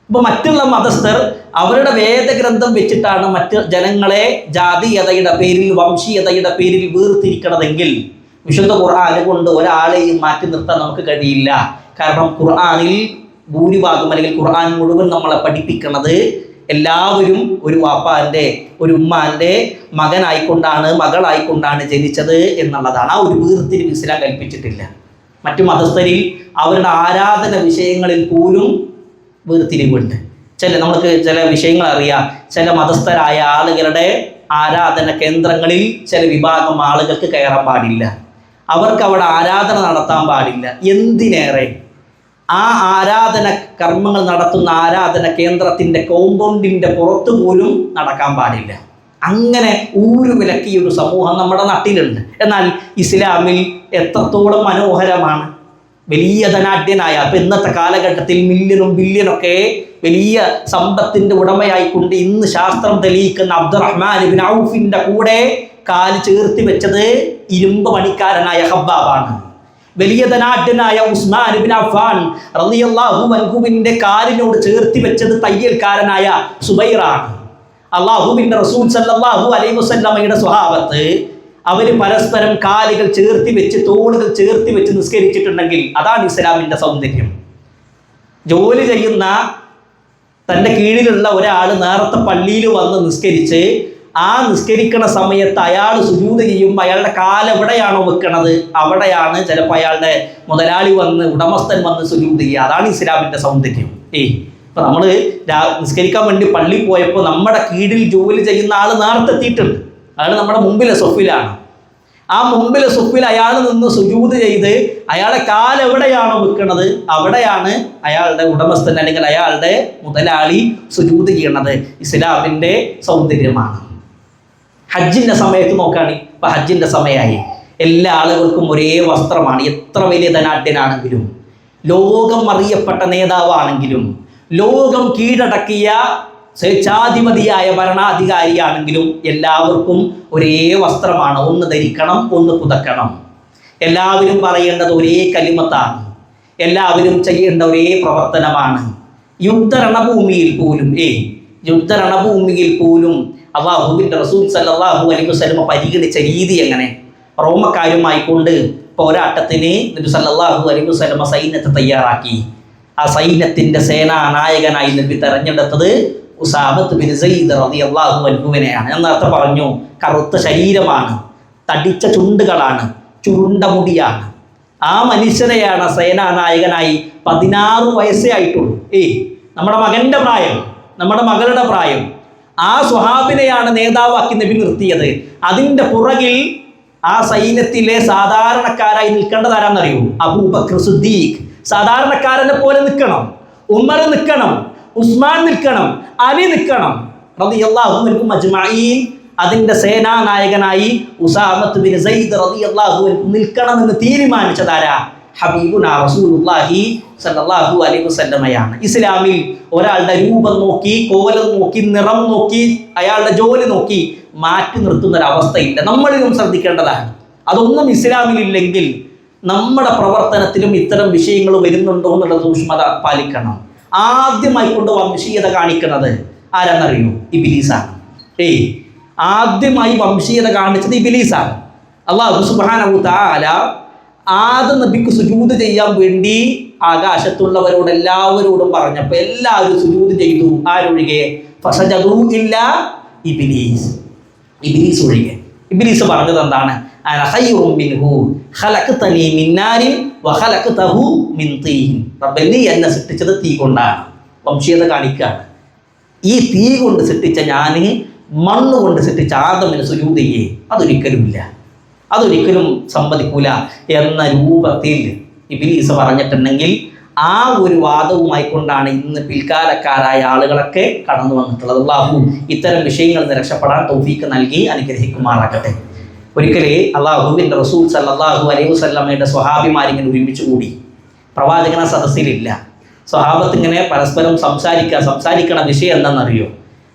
അപ്പോൾ മറ്റുള്ള മതസ്ഥർ അവരുടെ വേദഗ്രന്ഥം വെച്ചിട്ടാണ് മറ്റ് ജനങ്ങളെ ജാതീയതയുടെ പേരിൽ വംശീയതയുടെ പേരിൽ വേർതിരിക്കണതെങ്കിൽ വിശുദ്ധ ഖുർആൻ കൊണ്ട് ഒരാളെയും മാറ്റി നിർത്താൻ നമുക്ക് കഴിയില്ല. കാരണം ഖുർആനിൽ ഭൂരിഭാഗം അല്ലെങ്കിൽ ഖുർആൻ മുഴുവൻ നമ്മളെ പഠിപ്പിക്കുന്നത് എല്ലാവരും ഒരു വാപ്പാൻ്റെ ഒരു ഉമ്മാൻ്റെ മകനായിക്കൊണ്ടാണ് മകളായിക്കൊണ്ടാണ് ജനിച്ചത് എന്നുള്ളതാണ്. ആ ഒരു വേർതിരിവ് ഇസ്ലാം കൽപ്പിച്ചിട്ടില്ല. മറ്റു മതസ്ഥരിൽ അവരുടെ ആരാധന വിഷയങ്ങളിൽ പോലും വേർതിരിവുണ്ട്. നമുക്ക് ചില വിഷയങ്ങൾ അറിയാം. ചില മതസ്ഥരായ ആളുകളുടെ ആരാധന കേന്ദ്രങ്ങളിൽ ചില വിഭാഗം ആളുകൾക്ക് കയറാൻ പാടില്ല, അവർക്ക് അവിടെ ആരാധന നടത്താൻ പാടില്ല. എന്തിനേറെ ആ ആരാധന കർമ്മങ്ങൾ നടത്തുന്ന ആരാധന കേന്ദ്രത്തിൻ്റെ കോമ്പൗണ്ടിൻ്റെ പുറത്തു പോലും നടക്കാൻ പാടില്ല. അങ്ങനെ ഊരുവിലക്കിയൊരു സമൂഹം നമ്മുടെ നാട്ടിലുണ്ട്. എന്നാൽ ഇസ്ലാമിൽ എത്രത്തോളം മനോഹരമാണ്. വലിയ ധനാഢ്യനായ, അപ്പം ഇന്നത്തെ കാലഘട്ടത്തിൽ മില്യനും ബില്യനൊക്കെ വലിയ സമ്പത്തിൻ്റെ ഉടമയായിക്കൊണ്ട് ഇന്ന് ശാസ്ത്രം തെളിയിക്കുന്ന അബ്ദുറഹ്മാൻ ഇബ്നു ഔഫിൻ്റെ കൂടെ കാല് ചേർത്തി വെച്ചത് ഇരുമ്പ് പണിക്കാരനായ ഹബ്ബാബാണ്. വലിയ ധനാഢ്യനായ ഉസ്മാൻ ഇബ്നു അഫ്ഫാൻ റളിയല്ലാഹു അൻഹുവിൻ്റെ കാലിനോട് ചേർത്തി വെച്ചത് തയ്യൽക്കാരനായ സുബൈറാണ്. അല്ലാഹുവിൻ്റെ റസൂൽ സല്ലല്ലാഹു അലൈഹി വസല്ലമയുടെ സ്വഹാബത്ത് അവർ പരസ്പരം കാലുകൾ ചേർത്തി വെച്ച് തോളുകൾ ചേർത്തി വെച്ച് നിസ്കരിച്ചിട്ടുണ്ടെങ്കിൽ അതാണ് ഇസ്ലാമിൻ്റെ സൗന്ദര്യം. ജോലി ചെയ്യുന്ന തൻ്റെ കീഴിലുള്ള ഒരാൾ നേരത്തെ പള്ളിയിൽ വന്ന് നിസ്കരിച്ച് ആ നിസ്കരിക്കണ സമയത്ത് അയാൾ സുജൂദ് ചെയ്യുമ്പോൾ അയാളുടെ കാലെവിടെയാണോ വെക്കണത് അവിടെയാണ് ചിലപ്പോൾ അയാളുടെ മുതലാളി വന്ന് ഉടമസ്ഥൻ വന്ന് സുജൂദ് ചെയ്യുക. അതാണ് ഇസ്ലാമിൻ്റെ സൗന്ദര്യം. ഇപ്പം നമ്മൾ നിസ്കരിക്കാൻ വേണ്ടി പള്ളിയിൽ പോയപ്പോൾ നമ്മുടെ കീഴിൽ ജോലി ചെയ്യുന്ന ആൾ നേരത്തെ എത്തിയിട്ടുണ്ട്. അയാൾ നമ്മുടെ മുമ്പിലെ സൊഫിലാണ്. ആ മുമ്പിലെ സൊഫിൽ അയാൾ നിന്ന് സുജൂദ് ചെയ്ത് അയാളെ കാലെവിടെയാണോ വെക്കുന്നത് അവിടെയാണ് അയാളുടെ ഉടമസ്ഥൻ അല്ലെങ്കിൽ അയാളുടെ മുതലാളി സുജൂദ് ചെയ്യണത്. ഇസ്ലാമിൻ്റെ സൗന്ദര്യമാണ്. ഹജ്ജിൻ്റെ സമയത്ത് നോക്കുകയാണെങ്കിൽ ഇപ്പം ഹജ്ജിൻ്റെ സമയമായി, എല്ലാ ആളുകൾക്കും ഒരേ വസ്ത്രമാണ്. എത്ര വലിയ ധനാഢ്യനാണെങ്കിലും, ലോകം അറിയപ്പെട്ട നേതാവാണെങ്കിലും, ലോകം കീഴടക്കിയ സ്വേച്ഛാധിപതിയായ ഭരണാധികാരിയാണെങ്കിലും എല്ലാവർക്കും ഒരേ വസ്ത്രമാണ്. ഒന്ന് ധരിക്കണം, ഒന്ന് പുതക്കണം. എല്ലാവരും പറയേണ്ടത് ഒരേ കലിമത്താണ്. എല്ലാവരും ചെയ്യേണ്ട ഒരേ പ്രവർത്തനമാണ്. യുദ്ധരണഭൂമിയിൽ പോലും അല്ലാഹുവിൻ്റെ റസൂൽ സല്ലല്ലാഹു അലൈഹി വസല്ലം പരിഗണിച്ച രീതി എങ്ങനെ? റോമക്കാരുമായിക്കൊണ്ട് പോരാട്ടത്തിന് നബി സല്ലല്ലാഹു അലൈഹി വസല്ലം സൈന്യത്തെ തയ്യാറാക്കി. ആ സൈന്യത്തിൻ്റെ സേനാനായകനായി നബി തെരഞ്ഞെടുത്തത് ഉസാമത്ത് ബിൻ സയ്യിദ് റളിയല്ലാഹു അൻഹുവിനെയാണ്. ഞാൻ നേരത്തെ പറഞ്ഞു, കറുത്ത ശരീരമാണ്, തടിച്ച ചുണ്ടുകളാണ്, ചുരുണ്ട മുടിയാണ്. ആ മനുഷ്യനെയാണ് സേനാനായകനായി 16 വയസ്സേ ആയിട്ടുള്ളൂ. നമ്മുടെ മകൻ്റെ പ്രായം, നമ്മുടെ മകളുടെ പ്രായം. ആ സ്വഹാബിനെയാണ് നേതാവാക്കി നബി നിർത്തിയത്. അതിൻ്റെ പുറകിൽ ആ സൈന്യത്തിലെ സാധാരണക്കാരായി നിൽക്കേണ്ടത് ആരാന്നറിയൂ? അബൂബക്കർ സിദ്ദീഖ്. സാധാരണക്കാരനെ പോലെ നിൽക്കണം. ഉമർ നിൽക്കണം, ഉസ്മാൻ നിൽക്കണം, അലി നിൽക്കണം റളിയല്ലാഹു അൻഹും അജ്മഈൻ. അതിൻ്റെ സേനാനായകനായി ഉസാമത്ത് ബിൻ സയ്യിദ് റളിയല്ലാഹു അൻഹു നിൽക്കണമെന്ന് തീരുമാനിച്ചതാരാ? ഹബീബുനാ റസൂലുള്ളാഹി സല്ലല്ലാഹു അലൈഹി വസല്ലമയാണ്. ഇസ്ലാമിൽ ഒരാളുടെ രൂപം നോക്കി, കോലം നോക്കി, നിറം നോക്കി, അയാളുടെ ജോലി നോക്കി മാറ്റി നിർത്തുന്നൊരവസ്ഥയില്ല. നമ്മളിലും ശ്രദ്ധിക്കേണ്ടതാണ്. അതൊന്നും ഇസ്ലാമിലില്ലെങ്കിൽ നമ്മുടെ പ്രവർത്തനത്തിലും ഇത്തരം വിഷയങ്ങൾ വരുന്നുണ്ടോ എന്നുള്ള സൂക്ഷ്മത പാലിക്കണം. ആദ്യമായി കൊണ്ട് വംശീയത കാണിക്കുന്നത് ആരാന്നറിയോ? ഇബ്ലീസാണ്. ആദ്യമായി വംശീയത കാണിച്ചത് ഇബ്ലീസാണ്. അല്ലാഹു സുബ്ഹാനഹു തആല ആദം നബിക്ക് സുജൂദ് ചെയ്യാൻ വേണ്ടി ആകാശത്തുള്ളവരോട് എല്ലാവരോടും പറഞ്ഞപ്പോൾ എല്ലാവരും സുജൂദ് ചെയ്തു. ആരൊഴികെ? ഫസജദൂ ഇല്ലാ ഇബ്ലീസ്. ഇബ്ലീസ് ഒഴികെ. ഇബ്ലീസ് പറഞ്ഞത് എന്താണ്? അന ഖൈറും മിൻഹു ഖലഖതനി മിൻ നാരിൻ വഖലഖതഹു മിൻ തീൻ. റബ്ബേ, നീ എന്നെ സൃഷ്ടിച്ചത് തീ കൊണ്ടാണ്. വംശീയത കാണിക്കുകയാണ്. ഈ തീ കൊണ്ട് സൃഷ്ടിച്ച ഞാൻ മണ്ണ് കൊണ്ട് സൃഷ്ടിച്ച ആദമിന് സുജൂദ് ചെയ്യേ? അതൊരിക്കലുമില്ല, അതൊരിക്കലും സമ്മതിക്കൂല എന്ന രൂപത്തിൽ ഇബ്ലീസ് പറഞ്ഞിട്ടുണ്ടെങ്കിൽ ആ ഒരു വാദവുമായിക്കൊണ്ടാണ് ഇന്ന് പിൽക്കാലക്കാരായ ആളുകളൊക്കെ കടന്നു വന്നിട്ടുള്ളത്. അല്ലാഹു ഇത്തരം വിഷയങ്ങളിൽ നിന്ന് രക്ഷപ്പെടാൻ തൗഫീക്ക് നൽകി അനുഗ്രഹിക്കുമാറാകട്ടെ. ഒരിക്കലേ അല്ലാഹുവിൻ്റെ റസൂൽ സല്ലല്ലാഹു അലൈഹി വസല്ലമയുടെ സ്വഹാബിമാരിങ്ങനെ ഒരുമിച്ച് കൂടി. പ്രവാചകന സദസ്സിലില്ല. സ്വഹാബത്ത് ഇങ്ങനെ പരസ്പരം സംസാരിക്കണ വിഷയം എന്താണെന്നറിയോ?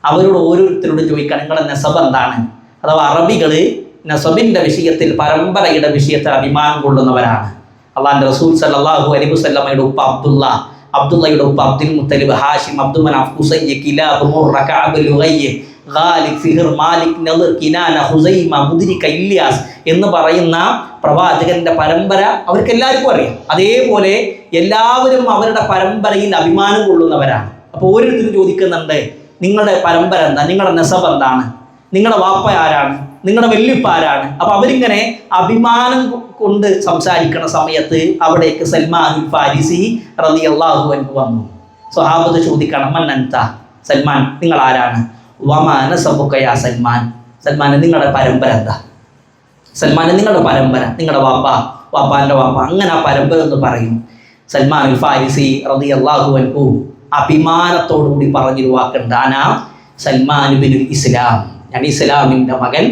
അവരോട് ഓരോരുത്തരോടും ചോദിക്കാൻ, നിങ്ങളുടെ നെസബ് എന്താണ്? അഥവാ അറബികൾ നെസബിൻ്റെ വിഷയത്തിൽ, പരമ്പരയുടെ വിഷയത്തിൽ അഭിമാനം കൊള്ളുന്നവരാണ്. അള്ളാഹിൻ്റെ റസൂൽ സല്ലല്ലാഹു അലൈഹി വസല്ലമയുടെ ഉപ്പ അബ്ദുള്ളയുടെ ഉപ്പ അബ്ദുൽ മുത്തലിബ്, ഹാഷിം, അബ്ദുൽ മനാഫ്, ഖുസയ്യ്, കിലാബ്, മുർറ, കഅബ്, ലുഗയ്യ്, ഗാലിബ്, ഫിഹ്ർ, മാലിക്, നളർ, കിനാന, ഹുസൈമ, മുദ്രിക, ഇല്യാസ് എന്ന് പറയുന്ന പ്രവാചകന്റെ പരമ്പര അവർക്ക് എല്ലാവർക്കും അറിയാം. അതേപോലെ എല്ലാവരും അവരുടെ പരമ്പരയിൽ അഭിമാനം കൊള്ളുന്നവരാണ്. അപ്പോൾ ഓരോരുത്തരും ചോദിക്കുന്നുണ്ട്, നിങ്ങളുടെ പരമ്പര എന്താ? നിങ്ങളുടെ നെസബ് എന്താണ്? നിങ്ങളുടെ വാപ്പ ആരാണ്? നിങ്ങളുടെ വെല്ലുപ്പ ആരാണ്? അപ്പോൾ അവരിങ്ങനെ അഭിമാനം കൊണ്ട് സംസാരിക്കുന്ന സമയത്ത് അവിടേക്ക് സൽമാനുൽ ഫാരിസി റളിയല്ലാഹു അൻഹു വന്നു. സ്വഹാബത്ത് ചോദിക്കണം, മൻ അൻത? സൽമാൻ, നിങ്ങൾ ആരാണ്? വമാ നസബുക യാ സൽമാൻ. സൽമാൻ, നിങ്ങളുടെ പരമ്പര എന്താ? സൽമാൻ, നിങ്ങളുടെ പരമ്പര, നിങ്ങളുടെ വാപ്പാൻ്റെ വാപ്പ, അങ്ങനെ ആ പരമ്പര എന്ന് പറയും. സൽമാനുൽ ഫാരിസി റളിയല്ലാഹു അൻഹു അഭിമാനത്തോടുകൂടി പറഞ്ഞൊരു വാക്കുണ്ട്, അനാ സൽമാൻ ബിനുൽ ഇസ്ലാം. ഞാൻ ഇസ്ലാമിൻ്റെ മകൻ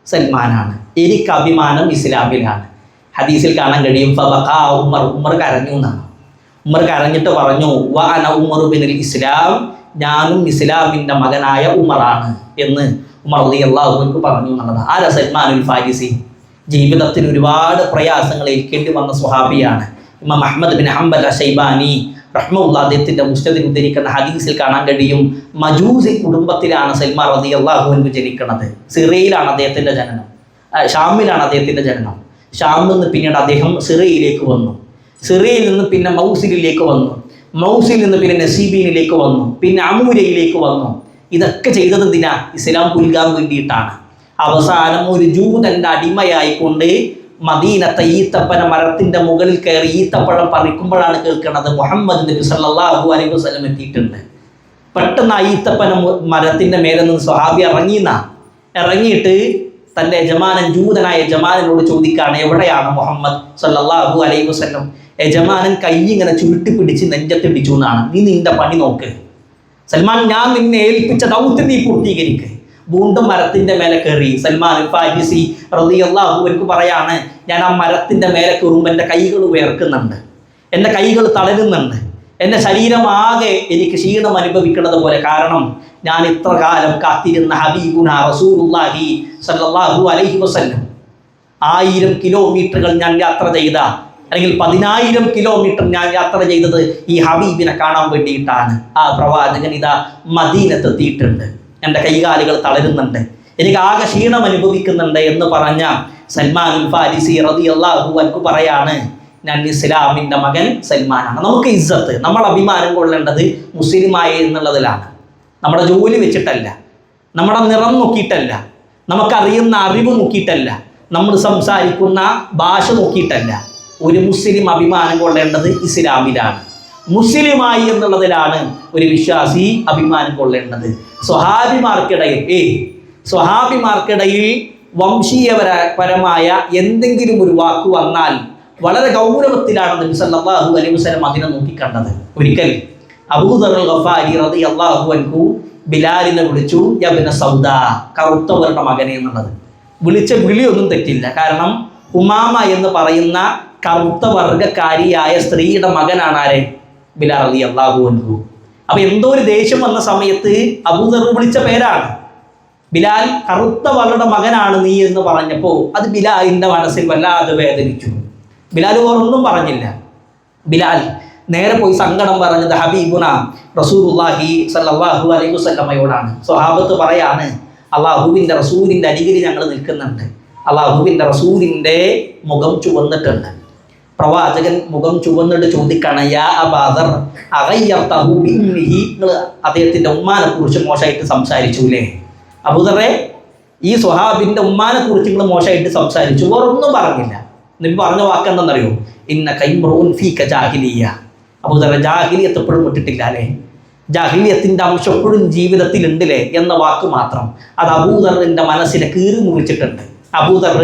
സൽമാനാണ്. എനിക്ക് അഭിമാനം ഇസ്ലാമിലാണ്. ഹദീസിൽ കാണാൻ കഴിയും, ഫബഖാ ഉമർ കരഞ്ഞു എന്നാണ്. ഉമർ കരഞ്ഞിട്ട് പറഞ്ഞു, വഅന ഉമർ ബിനുൽ ഇസ്ലാം, ഞാനും ഇസ്ലാമിൻ്റെ മകനായ ഉമറാണ് എന്ന് ഉമർ റളിയല്ലാഹു അൻഹു പറഞ്ഞു എന്നുള്ളതാണ്. ആരാ സൽമാനുൽ ഫാരിസി? ജീവിതത്തിൽ ഒരുപാട് പ്രയാസങ്ങൾ ഏൽക്കേണ്ടി വന്ന സ്വഹാബിയാണ്. ഇമാം അഹ്മദ് ബിൻ ഹംബൽ അശൈബാനി റഹ്മത്തുള്ളാഹി അദ്ദേഹത്തിൻ്റെ മുസ്നദിൽ ഉദ്ധരിക്കുന്ന ഹദീസിൽ കാണാൻ കഴിയും, മജൂസി കുടുംബത്തിലാണ് സൽമാൻ റളിയല്ലാഹു അൻഹു ജനിക്കുന്നത്. സിറിയയിലാണ് അദ്ദേഹത്തിൻ്റെ ജനനം, ഷാമിലാണ് അദ്ദേഹത്തിൻ്റെ ജനനം. ഷാമിൽ നിന്ന് പിന്നീട് അദ്ദേഹം സിറിയയിലേക്ക് വന്നു. സിറിയയിൽ നിന്ന് പിന്നെ മൗസിലിലേക്ക് വന്നു. മൗസിൽ നിന്ന് പിന്നെ നസീബീനിലേക്ക് വന്നു. പിന്നെ അമൂരയിലേക്ക് വന്നു. ഇതൊക്കെ ചെയ്തത് എന്തിനാ? ഇസ്ലാം പുൽകാൻ വേണ്ടിയിട്ടാണ്. അവസാനം ഒരു ജൂതൻ്റെ അടിമയായിക്കൊണ്ട് മദീനത്തെ ഈത്തപ്പന മരത്തിന്റെ മുകളിൽ കയറി ഈത്തപ്പഴം പറിക്കുമ്പോഴാണ് കേൾക്കുന്നത് മുഹമ്മദ് നബി സല്ലല്ലാഹു അലൈഹി വസല്ലം എത്തിയിട്ടുണ്ട്. പെട്ടെന്ന് ആ ഈത്തപ്പന മരത്തിന്റെ മേലെ നിന്ന് സ്വഹാബി ഇറങ്ങിയിട്ട് തൻ്റെ യജമാനൻ, ജൂതനായ യജമാനനോട് ചോദിക്കുകയാണ്, എവിടെയാണ് മുഹമ്മദ് സല്ലല്ലാഹു അലൈഹി വസല്ലം? യജമാനൻ കൈ ഇങ്ങനെ ചുരുട്ടി പിടിച്ച് നെഞ്ചത്തിടിച്ചു എന്നാണ്. നീ നിന്റെ പണി നോക്ക് സൽമാൻ, ഞാൻ നിന്നെ ഏൽപ്പിച്ച ദൗത്യം നീ പൂർത്തീകരിക്കുക. വീണ്ടും മരത്തിന്റെ മേലെ കയറി സൽമാൻ ഫാരിസി റളിയല്ലാഹു അൻഹു പറയാണ്, ഞാൻ ആ മരത്തിന്റെ മേലെ കയറുമ്പോൾ എൻ്റെ കൈകൾ വിയർക്കുന്നുണ്ട്, എൻ്റെ കൈകൾ തളരുന്നുണ്ട്, എൻ്റെ ശരീരമാകെ എനിക്ക് ക്ഷീണം അനുഭവിക്കുന്നത് പോലെ. കാരണം ഞാൻ ഇത്ര കാലം കാത്തിരുന്ന ഹബീബുന റസൂലുള്ളാഹി സല്ലല്ലാഹു അലൈഹി വസല്ലം 1000 കിലോമീറ്ററുകൾ ഞാൻ യാത്ര ചെയ്ത, അല്ലെങ്കിൽ 10,000 കിലോമീറ്റർ ഞാൻ യാത്ര ചെയ്തത് ഈ ഹബീബിനെ കാണാൻ വേണ്ടിയിട്ടാണ്. ആ പ്രവാചകൻ ഇതാ മദീനത്തെത്തിയിട്ടുണ്ട്, എൻ്റെ കൈകാലുകൾ തളരുന്നുണ്ട്, എനിക്ക് ആകെ ക്ഷീണം അനുഭവിക്കുന്നുണ്ട് എന്ന് പറഞ്ഞ സൽമാനുൽ ഫാരിസി റളിയല്ലാഹു അൻഹു പറയാണ്, ഞാൻ ഇസ്ലാമിൻ്റെ മകൻ സൽമാനാണ്. നമുക്ക് ഇസ്സത്ത്, നമ്മൾ അഭിമാനം കൊള്ളേണ്ടത് മുസ്ലിമായി എന്നുള്ളതിലാണ്. നമ്മുടെ ജോലി വെച്ചിട്ടല്ല, നമ്മുടെ നിറം നോക്കിയിട്ടല്ല, നമുക്കറിയുന്ന അറിവ് നോക്കിയിട്ടല്ല, നമ്മൾ സംസാരിക്കുന്ന ഭാഷ നോക്കിയിട്ടല്ല. ഒരു മുസ്ലിം അഭിമാനം കൊള്ളേണ്ടത് ഇസ്ലാമിലാണ്, മുസ്ലിമായി എന്നുള്ളതിലാണ് ഒരു വിശ്വാസി അഭിമാനം കൊള്ളേണ്ടത്. സ്വഹാബിമാർക്കിടയിൽ വംശീയപരമായ എന്തെങ്കിലും ഒരു വാക്ക് വന്നാൽ വളരെ ഗൗരവത്തിലാണ് നബി സല്ലല്ലാഹു അലൈഹി വസല്ലം അതിനെ നോക്കിക്കണ്ടത്. ഒരിക്കൽ അബൂദർ ഗഫാരി റളിയല്ലാഹു അൻഹു ബിലാലിനെ വിളിച്ചു, യബ്ന സൗദാ, കറുത്തവരുടെ മകനെ എന്നുള്ളത്. വിളിച്ച വിളിയൊന്നും തെറ്റില്ല, കാരണം ഉമാമ എന്ന് പറയുന്ന കറുത്ത വർഗക്കാരിയായ സ്ത്രീയുടെ മകനാണ് ആരെ? ബിലാൽ റളിയല്ലാഹു അൻഹു. അപ്പൊ എന്തോ ഒരു ദേഷ്യം വന്ന സമയത്ത് അബൂദർ വിളിച്ച പേരാണ്. ബിലാൽ കറുത്തവരുടെ മകനാണ് നീ എന്ന് പറഞ്ഞപ്പോൾ അത് ബിലാലിന്റെ മനസ്സിൽ വല്ലാതെ വേദനിച്ചു. ബിലാൽ ഒന്നും പറഞ്ഞില്ല. ബിലാൽ നേരെ പോയി സങ്കടം പറഞ്ഞത് ഹബീബുന റസൂലുള്ളാഹി സല്ലല്ലാഹു അലൈഹി വസല്ലമയോടാണ്. സ്വഹാബത്ത് പറയാണ്, അള്ളാഹുവിൻ്റെ റസൂലിൻ്റെ അരികിൽ ഞങ്ങൾ നിൽക്കുന്നുണ്ട്, അള്ളാഹുവിൻ്റെ റസൂലിൻ്റെ മുഖം ചുവന്നിട്ടുണ്ട്. പ്രവാചകൻ മുഖം ചുവന്നിട്ട് ചോദിക്കാണ്, യാ അബാദർ അഗയ്യർതഹു ബിഉമ്മിഹി, നിങ്ങൾ അദ്ദേഹത്തിൻ്റെ ഉമ്മാനെ കുറിച്ച് മോശമായിട്ട് സംസാരിച്ചൂലേ? അബൂദറെ, ഈ സ്വഹാബിൻ്റെ ഉമ്മാനെ കുറിച്ച് നിങ്ങൾ മോശമായിട്ട് സംസാരിച്ചു. വേറൊന്നും പറഞ്ഞില്ല. നബി പറഞ്ഞ വാക്ക് എന്താണെന്നറിയോ? ഇന്ന കൈമ്രൂൻ ഫീക ജാഹിലിയ്യ. അബൂദറെ, ജാഹിലിയത്ത് എപ്പോഴും വിട്ടിട്ടില്ല അല്ലേ? ജാഹിലിയത്തിൻ്റെ അംശം എപ്പോഴും ജീവിതത്തിൽ ഉണ്ടല്ലേ എന്ന വാക്ക് മാത്രം അത് അബൂദറിൻ്റെ മനസ്സിനെ കീറി മുറിച്ചിട്ടുണ്ട്. അബൂദർ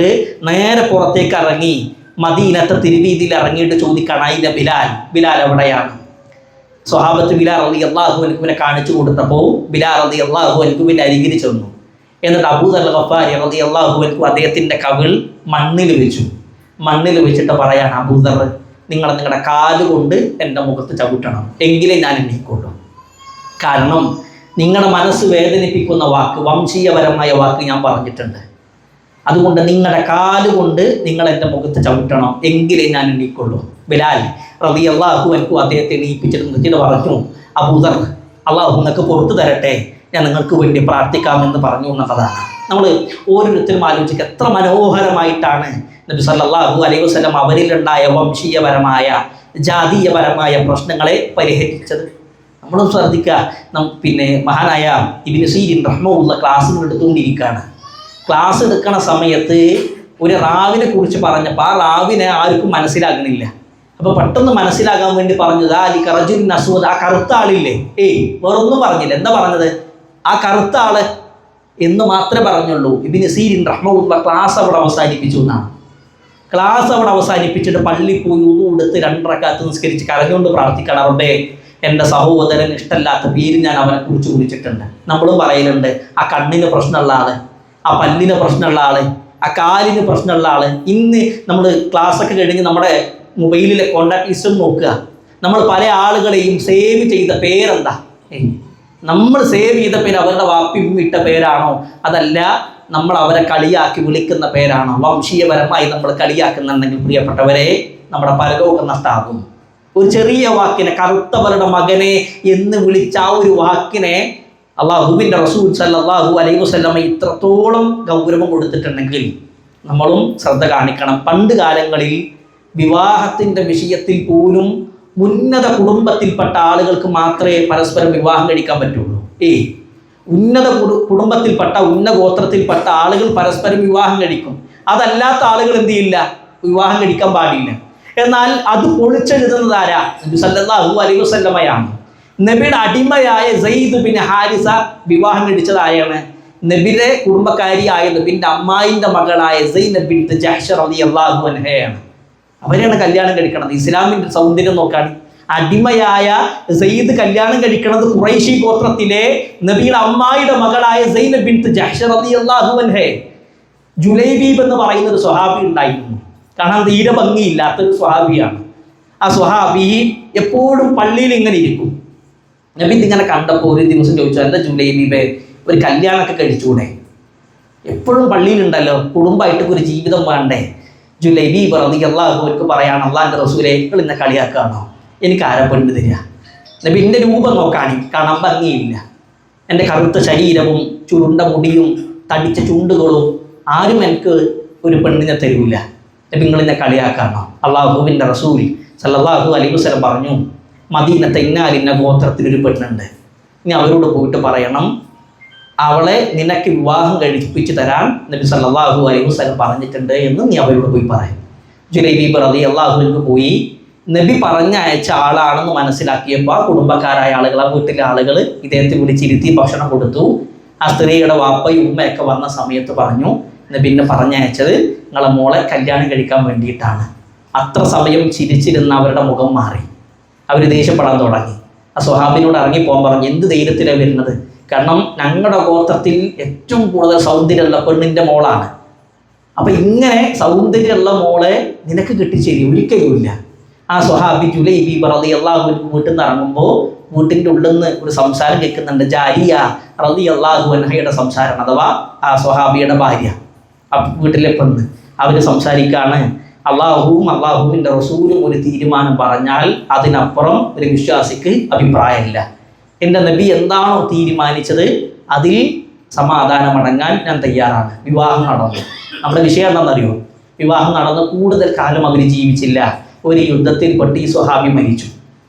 നേരെ പുറത്തേക്ക് ഇറങ്ങി മദീനത്തെ തിരുവീതിയിൽ ഇറങ്ങിയിട്ട് ചോദിക്കാണ്, അതിൻ്റെ ബിലാൽ എവിടെയാണ്? സ്വഹാബത്ത് ബിലാൽ റളിയല്ലാഹു അൻഹുവിനെ കാണിച്ചു കൊടുത്തപ്പോൾ ബിലാൽ റളിയല്ലാഹു അൻഹുവിൻ്റെ അരികിൽ ചെന്നു. എന്നിട്ട് അബൂദർ ഗഫാരി റളിയല്ലാഹു അൻഹു അദ്ദേഹത്തിൻ്റെ കവിൾ മണ്ണിൽ വെച്ചു. മണ്ണിൽ വെച്ചിട്ട് പറയാണ്, അബൂദർ, നിങ്ങളുടെ കാലുകൊണ്ട് എൻ്റെ മുഖത്ത് ചവിട്ടണം, എങ്കിലേ ഞാൻ എണ്ണീക്കൊള്ളൂ. കാരണം നിങ്ങളുടെ മനസ്സ് വേദനിപ്പിക്കുന്ന വാക്ക്, വംശീയപരമായ വാക്ക് ഞാൻ പറഞ്ഞിട്ടുണ്ട്. അതുകൊണ്ട് നിങ്ങളുടെ കാലുകൊണ്ട് നിങ്ങൾ എൻ്റെ മുഖത്ത് ചവിട്ടണം, എങ്കിലേ ഞാൻ എണ്ണീക്കൊള്ളൂ. ബിലാൽ റളിയല്ലാഹു അൻഹു അദ്ദേഹത്തെ എണീപ്പിച്ചിട്ട് നിർത്തിയിട്ട് പറഞ്ഞു, അബൂദർ, അള്ളാഹു നിങ്ങൾക്ക് പുറത്തു തരട്ടെ, ഞാൻ നിങ്ങൾക്ക് വേണ്ടി പ്രാർത്ഥിക്കാമെന്ന് പറഞ്ഞു എന്നതാണ്. നമ്മൾ ഓരോരുത്തരും ആലോചിക്കുക, എത്ര മനോഹരമായിട്ടാണ് നബി സല്ലല്ലാഹു അലൈഹി വസല്ലം അവരിലുണ്ടായ വംശീയപരമായ ജാതീയപരമായ പ്രശ്നങ്ങളെ പരിഹരിച്ചത്. നമ്മളും ശ്രദ്ധിക്കുക. പിന്നെ മഹാനായ ഇബ്നു സീരിൻ റഹ്മഹുള്ള ക്ലാസ്സുകൾ എടുത്തുകൊണ്ടിരിക്കുകയാണ്. ക്ലാസ് എടുക്കണ സമയത്ത് ഒരു റാവിനെ കുറിച്ച് പറഞ്ഞപ്പോൾ ആ റാവിനെ ആർക്കും മനസ്സിലാകണില്ല. അപ്പോൾ പെട്ടെന്ന് മനസ്സിലാകാൻ വേണ്ടി പറഞ്ഞത് അലി കറജുൽ നസ്വദ്, ആ കറുത്ത ആളില്ലേ? വേറൊന്നും പറഞ്ഞില്ല. എന്താ പറഞ്ഞത്? ആ കറുത്ത ആള് എന്ന് മാത്രമേ പറഞ്ഞുള്ളൂ. ഇബ്നു സീരിൻ റഹ്മഹുള്ള ക്ലാസ് അവിടെ അവസാനിപ്പിച്ചു എന്നാണ്. ക്ലാസ് അവിടെ അവസാനിപ്പിച്ചിട്ട് പള്ളി പോയി ഉളു എടുത്ത് 2 റക്അത്ത് നിസ്കരിച്ച് കരഞ്ഞുകൊണ്ട് പ്രാർത്ഥിക്കണം, റബ്ബേ, എൻ്റെ സഹോദരൻ ഇഷ്ടമല്ലാത്ത പേര് ഞാൻ അവനെ കുറിച്ച് വിളിച്ചിട്ടുണ്ട്. നമ്മളും പറയലുണ്ട്, ആ കണ്ണിന് പ്രശ്നമുള്ള ആള്, ആ പല്ലിന് പ്രശ്നമുള്ള ആള്, ആ കാലിന് പ്രശ്നമുള്ള ആള്. ഇന്ന് നമ്മൾ ക്ലാസ്സൊക്കെ കഴിഞ്ഞ് നമ്മുടെ മൊബൈലിലെ കോണ്ടാക്ട് ലിസ്റ്റ് നോക്കുക. നമ്മൾ പല ആളുകളെയും സേവ് ചെയ്ത പേരെന്താ? നമ്മൾ സേവ് ചെയ്ത പേര് അവരുടെ വാപ്പി ഇട്ട പേരാണോ? അതല്ല നമ്മൾ അവരെ കളിയാക്കി വിളിക്കുന്ന പേരാണോ? വംശീയപരമായി നമ്മൾ കളിയാക്കുന്നുണ്ടെങ്കിൽ പ്രിയപ്പെട്ടവരെ, നമ്മുടെ പരലോകം നഷ്ടമാകും. ഒരു ചെറിയ വാക്കിനെ, കറുത്തവരുടെ മകനെ എന്ന് വിളിച്ച ആ ഒരു വാക്കിനെ അള്ളാഹുവിൻ്റെ റസൂൽ സല്ലല്ലാഹു അലൈഹി വസല്ലമ ഇത്രത്തോളം ഗൗരവം കൊടുത്തിട്ടുണ്ടെങ്കിൽ നമ്മളും ശ്രദ്ധ കാണിക്കണം. പണ്ട് കാലങ്ങളിൽ വിവാഹത്തിൻ്റെ വിഷയത്തിൽ പോലും ഉന്നത കുടുംബത്തിൽപ്പെട്ട ആളുകൾക്ക് മാത്രമേ പരസ്പരം വിവാഹം കഴിക്കാൻ പറ്റുള്ളൂ. ഉന്നത കുടുംബത്തിൽപ്പെട്ട, ഉന്നത ഗോത്രത്തിൽപ്പെട്ട ആളുകൾ പരസ്പരം വിവാഹം കഴിക്കും. അതല്ലാത്ത ആളുകൾ എന്ത് ചെയ്യില്ല? വിവാഹം കഴിക്കാൻ പാടില്ല. എന്നാൽ അത് പൊളിച്ചെഴുതുന്നത് ആരാ? നബി സല്ലല്ലാഹു അലൈഹി വസല്ലമയാണ്. നബിയുടെ അടിമയായ സെയ്ദ് ബിൻ ഹാരിസ വിവാഹം കഴിച്ചത് ആരാണ്? നബിയുടെ കുടുംബക്കാരിയായ നബിന്റെ അമ്മായിന്റെ മകളായ സൈനബ് ബിൻത് ജഹ്ഷ് റളിയല്ലാഹു അൻഹയാണ്. അവരെയാണ് കല്യാണം കഴിക്കണത്. ഇസ്ലാമിന്റെ സൗന്ദര്യം നോക്കാൻ അടിമയായ സെയ്ദ് കല്യാണം കഴിക്കുന്നത് ഖുറൈശി ഗോത്രത്തിലെ നബിയുടെ അമ്മായിയുടെ മകളായ സൈനബ് ബിൻത് ജഹ്ഷ് റളിയല്ലാഹു അൻഹ. ജുലൈബീബ് എന്ന് പറയുന്ന ഒരു സ്വഹാബി ഉണ്ടായിരുന്നു. കാണാൻ തീരെ ഭംഗിയില്ലാത്തൊരു സ്വഹാബിയാണ്. ആ സ്വഹാബി എപ്പോഴും പള്ളിയിൽ ഇങ്ങനെ ഇരിക്കും. നബി ഇതിങ്ങനെ കണ്ടപ്പോൾ ഒരു ദിവസം ചോദിച്ചു, എന്താ ജുലൈബീബേ, ഒരു കല്യാണമൊക്കെ കഴിച്ചൂടെ? എപ്പോഴും പള്ളിയിലുണ്ടല്ലോ, കുടുംബമായിട്ട് ഒരു ജീവിതം വേണ്ടേ? ജുലൈബീബ് റളിയല്ലാഹു അൻഹു പറയാണ്, അള്ളാഹിന്റെ റസൂലേ, നിങ്ങൾ ഇന്നെ കളിയാക്കാണോ? എനിക്ക് ആരെ പെണ്ണ് തരിക? നബി എൻ്റെ രൂപം നോക്കാണി, കാണാൻ ഭംഗിയില്ല. എൻ്റെ കറുത്ത ശരീരവും ചുരുണ്ട മുടിയും തടിച്ച ചുണ്ടുകളും, ആരും എനിക്ക് ഒരു പെണ്ണിനെ തരൂല. നബി നിങ്ങൾ എന്നെ കളിയാക്കാണോ? അള്ളാഹുവിൻ്റെ റസൂൽ സല്ലല്ലാഹു അലൈഹി വസല്ലം പറഞ്ഞു, മദീനത്തെ ഇന്നാലിന്ന ഗോത്രത്തിലൊരു പെണ്ണുണ്ട്, ഇനി അവരോട് പോയിട്ട് പറയണം അവളെ നിനക്ക് വിവാഹം കഴിപ്പിച്ച് തരാൻ നബി സല്ലല്ലാഹു അലൈഹി വസല്ലം പറഞ്ഞിട്ടുണ്ട് എന്ന് നീ അവരോട് പോയി പറയും. ജുലൈബീബ് റളിയല്ലാഹു അൻഹു പോയി നബി പറഞ്ഞ അയച്ച ആളാണെന്ന് മനസ്സിലാക്കിയപ്പോൾ ആ കുടുംബക്കാരായ ആളുകൾ, ആ വീട്ടിലെ ആളുകൾ ഇദ്ദേഹത്തെ വിളിച്ചിരുത്തി ഭക്ഷണം കൊടുത്തു. ആ സ്ത്രീയുടെ വാപ്പയും ഉമ്മയൊക്കെ വന്ന സമയത്ത് പറഞ്ഞു, നബിന്നെ പറഞ്ഞയച്ചത് നിങ്ങളെ മോളെ കല്യാണം കഴിക്കാൻ വേണ്ടിയിട്ടാണ്. അത്ര സമയം ചിരിച്ചിരുന്ന അവരുടെ മുഖം മാറി, അവർ ദേഷ്യപ്പെടാൻ തുടങ്ങി. ആ സ്വഹാബിനോട് ഇറങ്ങിപ്പോകാൻ പറഞ്ഞു, എന്ത് ധൈര്യത്തിലാണ് വരുന്നത്? കാരണം ഞങ്ങളുടെ ഗോത്രത്തിൽ ഏറ്റവും കൂടുതൽ സൗന്ദര്യമുള്ള പെണ്ണിൻ്റെ മോളാണ്. അപ്പം ഇങ്ങനെ സൗന്ദര്യമുള്ള മോളെ നിനക്ക് കിട്ടിച്ചേരി ഒരിക്കലുമില്ല. ആ സ്വഹാബി ജുലൈബീബ് റളിയല്ലാഹു അൻഹു വീട്ടിൽ നിന്ന് ഇറങ്ങുമ്പോൾ വീട്ടിൻ്റെ ഉള്ളിൽ നിന്ന് ഒരു സംസാരം കേൾക്കുന്നുണ്ട്. ജാരിയ റളിയല്ലാഹു അൻഹയുടെ സംസാരം, അഥവാ ആ സ്വഹാബിയുടെ ഭാര്യ, ആ വീട്ടിലെ പെണ്ണ്. അവർ സംസാരിക്കുകയാണ്, അള്ളാഹുവും അള്ളാഹുവിൻ്റെ റസൂലും ഒരു തീരുമാനം പറഞ്ഞാൽ അതിനപ്പുറം ഒരു വിശ്വാസിക്ക് അഭിപ്രായമില്ല. എൻ്റെ നബി എന്താണോ തീരുമാനിച്ചത് അതിൽ സമാധാനമടങ്ങാൻ ഞാൻ തയ്യാറാണ്. വിവാഹം നടന്നു. നമ്മുടെ വിഷയം എന്താണെന്നറിയോ? വിവാഹം നടന്ന് കൂടുതൽ കാലം അവർ ജീവിച്ചില്ല. ഒരു യുദ്ധത്തിൽപ്പെട്ട് ഈ സ്വഹാബി മരിച്ചു.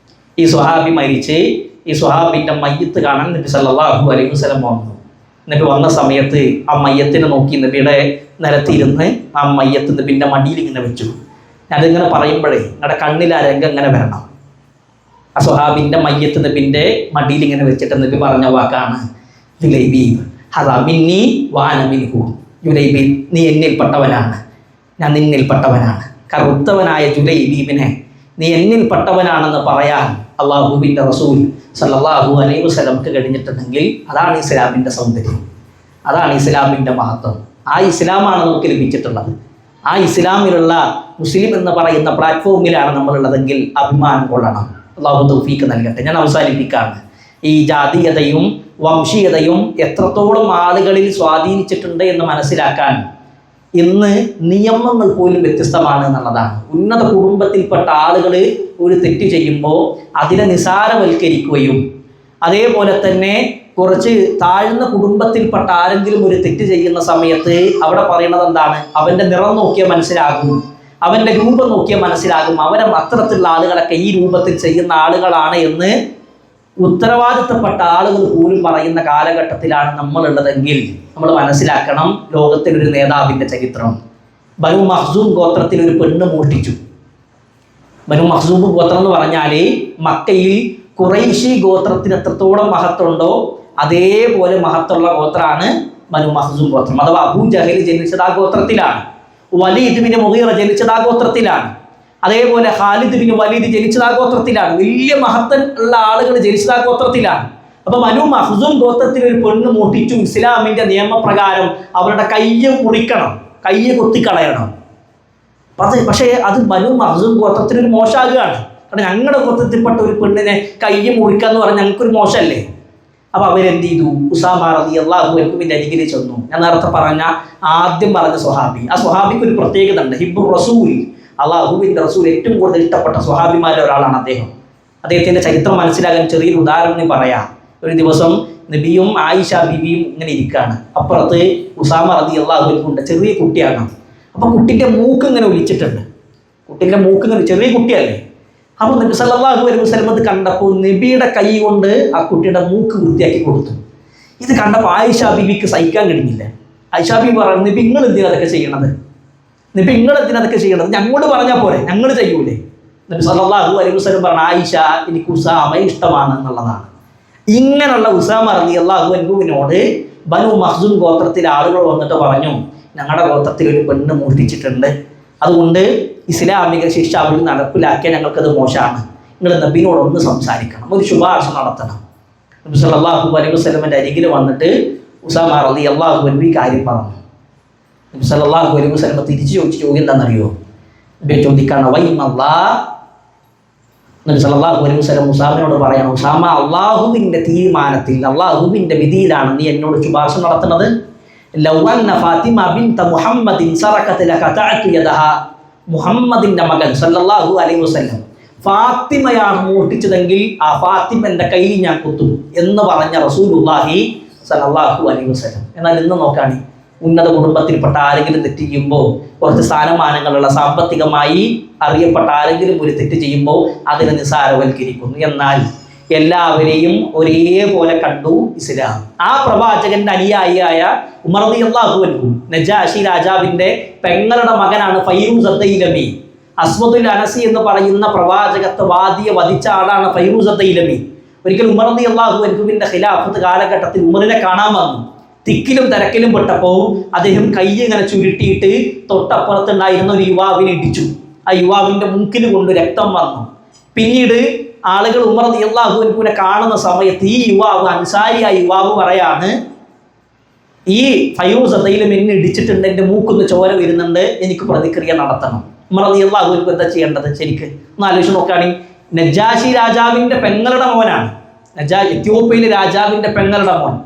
ഈ സ്വഹാബി മരിച്ച് ഈ സ്വഹാബിൻ്റെ മയ്യത്ത് കാണാൻ നബി സല്ലല്ലാഹു അലൈഹി വസല്ലം വന്നു. നബി വന്ന സമയത്ത് ആ മയ്യത്തിനെ നോക്കി നബിയുടെ നിലത്തിരുന്ന് ആ മയ്യത്ത് നബിൻ്റെ മടിയിൽ ഇങ്ങനെ വെച്ചു. ഞാനിങ്ങനെ പറയുമ്പോഴേ നിങ്ങളുടെ കണ്ണിൽ ആ രംഗം ഇങ്ങനെ വരണം. ആ സ്വഹാബിൻ്റെ മയ്യത്ത് നബിൻ്റെ മടിയിൽ ഇങ്ങനെ വെച്ചിട്ട് നബി പറഞ്ഞ വാക്കാണ്, ജുലൈബീബ് ഹദാ മിന്നി വഅന മിൻഹു. ജുലൈബീബ് നീ എന്നിൽപ്പെട്ടവനാണ്, ഞാൻ നിന്നിൽപ്പെട്ടവനാണ്. കറുത്തവനായ ജുലൈബീബിനെ നീ എന്നിൽപ്പെട്ടവനാണെന്ന് പറയാൻ അള്ളാഹുവിൻ്റെ റസൂൽ സല്ലല്ലാഹു അലൈഹി വസല്ലമക്ക് കഴിഞ്ഞിട്ടുണ്ടെങ്കിൽ അതാണ് ഇസ്ലാമിൻ്റെ സൗന്ദര്യം, അതാണ് ഇസ്ലാമിൻ്റെ മഹത്വം. ആ ഇസ്ലാമാണ് നമുക്ക് ലഭിച്ചിട്ടുള്ളത്. ആ ഇസ്ലാമിലുള്ള മുസ്ലിം എന്ന് പറയുന്ന പ്ലാറ്റ്ഫോമിലാണ് നമ്മളുള്ളതെങ്കിൽ അഭിമാനം കൊള്ളണം. അള്ളാഹു തൗഫീഖ് നൽകട്ടെ. ഞാൻ അവസാനിപ്പിക്കുകയാണ്. ഈ ജാതീയതയും വംശീയതയും എത്രത്തോളം ആളുകളിൽ സ്വാധീനിച്ചിട്ടുണ്ട് എന്ന് മനസ്സിലാക്കാൻ ഇന്ന് നിയമങ്ങൾ പോലും വ്യത്യസ്തമാണ് എന്നുള്ളതാണ്. ഉന്നത കുടുംബത്തിൽപ്പെട്ട ആളുകൾ ഒരു തെറ്റ് ചെയ്യുമ്പോൾ അതിനെ നിസാരവൽക്കരിക്കുകയും അതേപോലെ തന്നെ കുറച്ച് താഴ്ന്ന കുടുംബത്തിൽപ്പെട്ട ആരെങ്കിലും ഒരു തെറ്റ് ചെയ്യുന്ന സമയത്ത് അവിടെ പറയുന്നത് എന്താണ്? അവൻ്റെ നിറം നോക്കിയാൽ മനസ്സിലാകും, അവൻ്റെ രൂപം നോക്കിയാൽ മനസ്സിലാകും, അവരെ അത്തരത്തിലുള്ള ആളുകളൊക്കെ ഈ രൂപത്തിൽ ചെയ്യുന്ന ആളുകളാണ് എന്ന് ഉത്തരവാദിത്തപ്പെട്ട ആളുകൾ പോലും പറയുന്ന കാലഘട്ടത്തിലാണ് നമ്മളുള്ളതെങ്കിൽ നമ്മൾ മനസ്സിലാക്കണം, ലോകത്തിലൊരു നേതാവിൻ്റെ ചരിത്രം. ബനു മഖ്സൂം ഗോത്രത്തിൽ ഒരു പെണ്ണ് മോഷ്ടിച്ചു. ബനു മഖ്സൂം ഗോത്രം എന്ന് പറഞ്ഞാൽ മക്കയിൽ ഖുറൈശി ഗോത്രത്തിന് എത്രത്തോളം മഹത്വമുണ്ടോ അതേപോലെ മഹത്വമുള്ള ഗോത്രമാണ് ബനു മഖ്സൂം ഗോത്രം. അഥവാ അബൂ ജഹൽ ജനിച്ചത് ആ ഗോത്രത്തിലാണ്, വലീദ് ബിൻ മുഗീറ ജനിച്ചത് ആ ഗോത്രത്തിലാണ്, അതേപോലെ ഖാലിദ് ബിൻ വലീദ് ജനിച്ചത് ആ ഗോത്രത്തിലാണ്, വലിയ മഹത്വം ഉള്ള ആളുകൾ ജനിച്ചത് ആ ഗോത്രത്തിലാണ്. അപ്പൊ ബനു മഖ്സൂം ഗോത്രത്തിൽ ഒരു പെണ്ണ് മോഷ്ടിച്ചു. ഇസ്ലാമിന്റെ നിയമപ്രകാരം അവരുടെ കയ്യ് മുറിക്കണം, കയ്യ് കൊത്തിക്കളയണം. പക്ഷേ അത് ബനു മഖ്സൂം ഗോത്രത്തിന് ഒരു മോശമാകുകയാണ്. കാരണം ഞങ്ങളുടെ ഗോത്രത്തിൽപ്പെട്ട ഒരു പെണ്ണിനെ കയ്യ് മുറിക്കുക എന്ന് പറഞ്ഞാൽ ഞങ്ങൾക്കൊരു മോശമല്ലേ? അപ്പൊ അവരെന്ത് ചെയ്തു? ഉസാമ റളിയല്ലാഹു അൻഹുവിന്റെ അരികിൽ ചെന്നു. ഞാൻ നേരത്തെ ആദ്യം പറഞ്ഞ സ്വഹാബി, ആ സ്വഹാബിക്ക് ഒരു പ്രത്യേകത ഉണ്ട്. ഹിബ്ബുർ റസൂൽ, അള്ളാഹുവിൻ്റെ റസൂൽ ഏറ്റവും കൂടുതൽ ഇഷ്ടപ്പെട്ട സ്വഹാബിമാരിൽ ഒരാളാണ് അദ്ദേഹം. അദ്ദേഹത്തിൻ്റെ ചരിത്രം മനസ്സിലാകാൻ ചെറിയൊരു ഉദാഹരണം പറയാം. ഒരു ദിവസം നബിയും ആയിഷ ബീവിയും ഇങ്ങനെ ഇരിക്കുകയാണ്. അപ്പുറത്ത് ഉസാമ റളിയല്ലാഹു അൻഹു ഉണ്ട്. ചെറിയ കുട്ടിയാണ്. അപ്പം കുട്ടിൻ്റെ മൂക്ക് ഇങ്ങനെ ഒലിച്ചിട്ടുണ്ട്. കുട്ടിൻ്റെ മൂക്ക് ഇങ്ങനെ, ചെറിയ കുട്ടിയല്ലേ. അപ്പോൾ നബി സല്ലല്ലാഹു അലൈഹി വസല്ലം അത് കണ്ടപ്പോൾ നബിയുടെ കൈ കൊണ്ട് ആ കുട്ടിയുടെ മൂക്ക് വൃത്തിയാക്കി കൊടുത്തു. ഇത് കണ്ടപ്പോൾ ആയിഷ ബീവിക്ക് സഹിക്കാൻ കഴിഞ്ഞില്ല. ആയിഷ ബീവി പറഞ്ഞു, നബി നിങ്ങൾ എന്തിനാ അതൊക്കെ ചെയ്യണത്? ഇപ്പം നിങ്ങളെന്തിനാ അതൊക്കെ ചെയ്യണത്? ഞങ്ങളോട് പറഞ്ഞാൽ പോരെ, ഞങ്ങൾ ചെയ്യൂലേ? നബി സല്ലല്ലാഹു അലൈഹി വസല്ലം പറഞ്ഞ ആയിഷ എനിക്ക് ഉസാമയെ ഇഷ്ടമാണ് എന്നുള്ളതാണ്. ഇങ്ങനെയുള്ള ഉസാമ റളിയല്ലാഹു അൻഹുവിനോട് ബനു മഖ്സൂം ഗോത്രത്തിലെ ആളുകൾ വന്നിട്ട് പറഞ്ഞു, ഞങ്ങളുടെ ഗോത്രത്തിൽ ഒരു പെണ്ണ് മോഷ്ടിച്ചിട്ടുണ്ട്, അതുകൊണ്ട് ഇസ്ലാമിക ശിക്ഷ അവർ നടപ്പിലാക്കിയാൽ ഞങ്ങൾക്കത് മോശമാണ്, നിങ്ങൾ നബിയോടൊന്ന് സംസാരിക്കണം, ഒരു ശുപാർശ നടത്തണം. നബി സല്ലല്ലാഹു അലൈഹി വസല്ലമയുടെ അരികിൽ വന്നിട്ട് ഉസാമ റളിയല്ലാഹു അൻഹു ഈ കാര്യം പറഞ്ഞു. നബി സല്ലല്ലാഹു അലൈഹി വസല്ലം തിരിച്ചു ചോദിച്ച ചോദ്യം എന്താണെന്നറിയോ? നബി ചോദിക്കാണ് വൈമല്ലാഹ്. നബി സല്ലല്ലാഹു അലൈഹി വസല്ലം ഉസാമയോട് പറയണം, ഉസാമ അള്ളാഹുവിൻ്റെ തീരുമാനത്തിൽ അള്ളാഹുവിൻ്റെ വിധിയിലാണ് നീ എന്നോട് ശുപാർശ നടത്തുന്നത്. ലൗ അന്ന ഫാത്തിമ ബിൻത മുഹമ്മദിൻ സറഖത് ലഖതഅതു യദഹാ. മുഹമ്മദിൻ്റെ മകൻ സല്ലല്ലാഹു അലൈഹി വസല്ലം ഫാത്തിമയാണ് മോഷ്ടിച്ചതെങ്കിൽ ആ ഫാത്തിമൻ്റെ കയ്യിൽ ഞാൻ കുത്തും എന്ന് പറഞ്ഞ റസൂലുള്ളാഹി സല്ലല്ലാഹു അലൈഹി വസല്ലം. എന്നാൽ ഇന്ന് നോക്കാണ്, ഉന്നത കുടുംബത്തിൽപ്പെട്ട ആരെങ്കിലും തെറ്റ് ചെയ്യുമ്പോൾ, കുറച്ച് സ്ഥാനമാനങ്ങളുള്ള സാമ്പത്തികമായി അറിയപ്പെട്ട ആരെങ്കിലും ഒരു തെറ്റ് ചെയ്യുമ്പോൾ അതിനെ നിസ്സാരവൽക്കരിക്കുന്നു. എന്നാൽ എല്ലാവരെയും ഒരേപോലെ കണ്ടു ഇസ്ലാം. ആ പ്രവാചകന്റെ അനുയായിയായ ഉമർ റളിയല്ലാഹു അൻഹു, നജാഷി രാജാവിന്റെ പെങ്ങളുടെ മകനാണ് ഫൈറൂസ് അദ്ദൈലമി. അസ്വദുൽ അനസി എന്ന് പറയുന്ന പ്രവാചകത്വവാദിയെ വധിച്ച ആളാണ് ഫൈറൂസ് അദ്ദൈലമി. ഒരിക്കൽ ഉമർ റളിയല്ലാഹു അൻഹുവിന്റെ ഖിലാഫത്ത് കാലഘട്ടത്തിൽ ഉമറിനെ കാണാൻ വന്നു. തിക്കിലും തിരക്കിലും പെട്ടപ്പോൾ അദ്ദേഹം കൈ ഇങ്ങനെ ചുരുട്ടിയിട്ട് തൊട്ടപ്പുറത്തുണ്ടായിരുന്ന ഒരു യുവാവിനെ ഇടിച്ചു. ആ യുവാവിന്റെ മൂക്കിൽ കൊണ്ട് രക്തം വന്നു. പിന്നീട് ആളുകൾ ഉമർ റളിയല്ലാഹു അൻഹുവിനെ കാണുന്ന സമയത്ത് ഈ യുവാവ്, അൻസാരിയായ യുവാവ് പറയാണ്, ഈ ഫൈറൂസ് അദ്ദൈലമി എന്നെ ഇടിച്ചിട്ടുണ്ട്, എൻ്റെ മൂക്കൊന്ന് ചോര വരുന്നുണ്ട്, എനിക്ക് പ്രതിക്രിയ നടത്തണം. ഉമർ റളിയല്ലാഹു അൻഹു എന്താ ചെയ്യേണ്ടത്? ശരിക്ക് ഒന്ന് ആലോചിച്ച് നോക്കുകയാണെങ്കിൽ, നജാഷി രാജാവിൻ്റെ പെങ്ങളുടെ മോനാണ്, എത്യോപ്യയിലെ രാജാവിൻ്റെ പെങ്ങളുടെ മോൻ.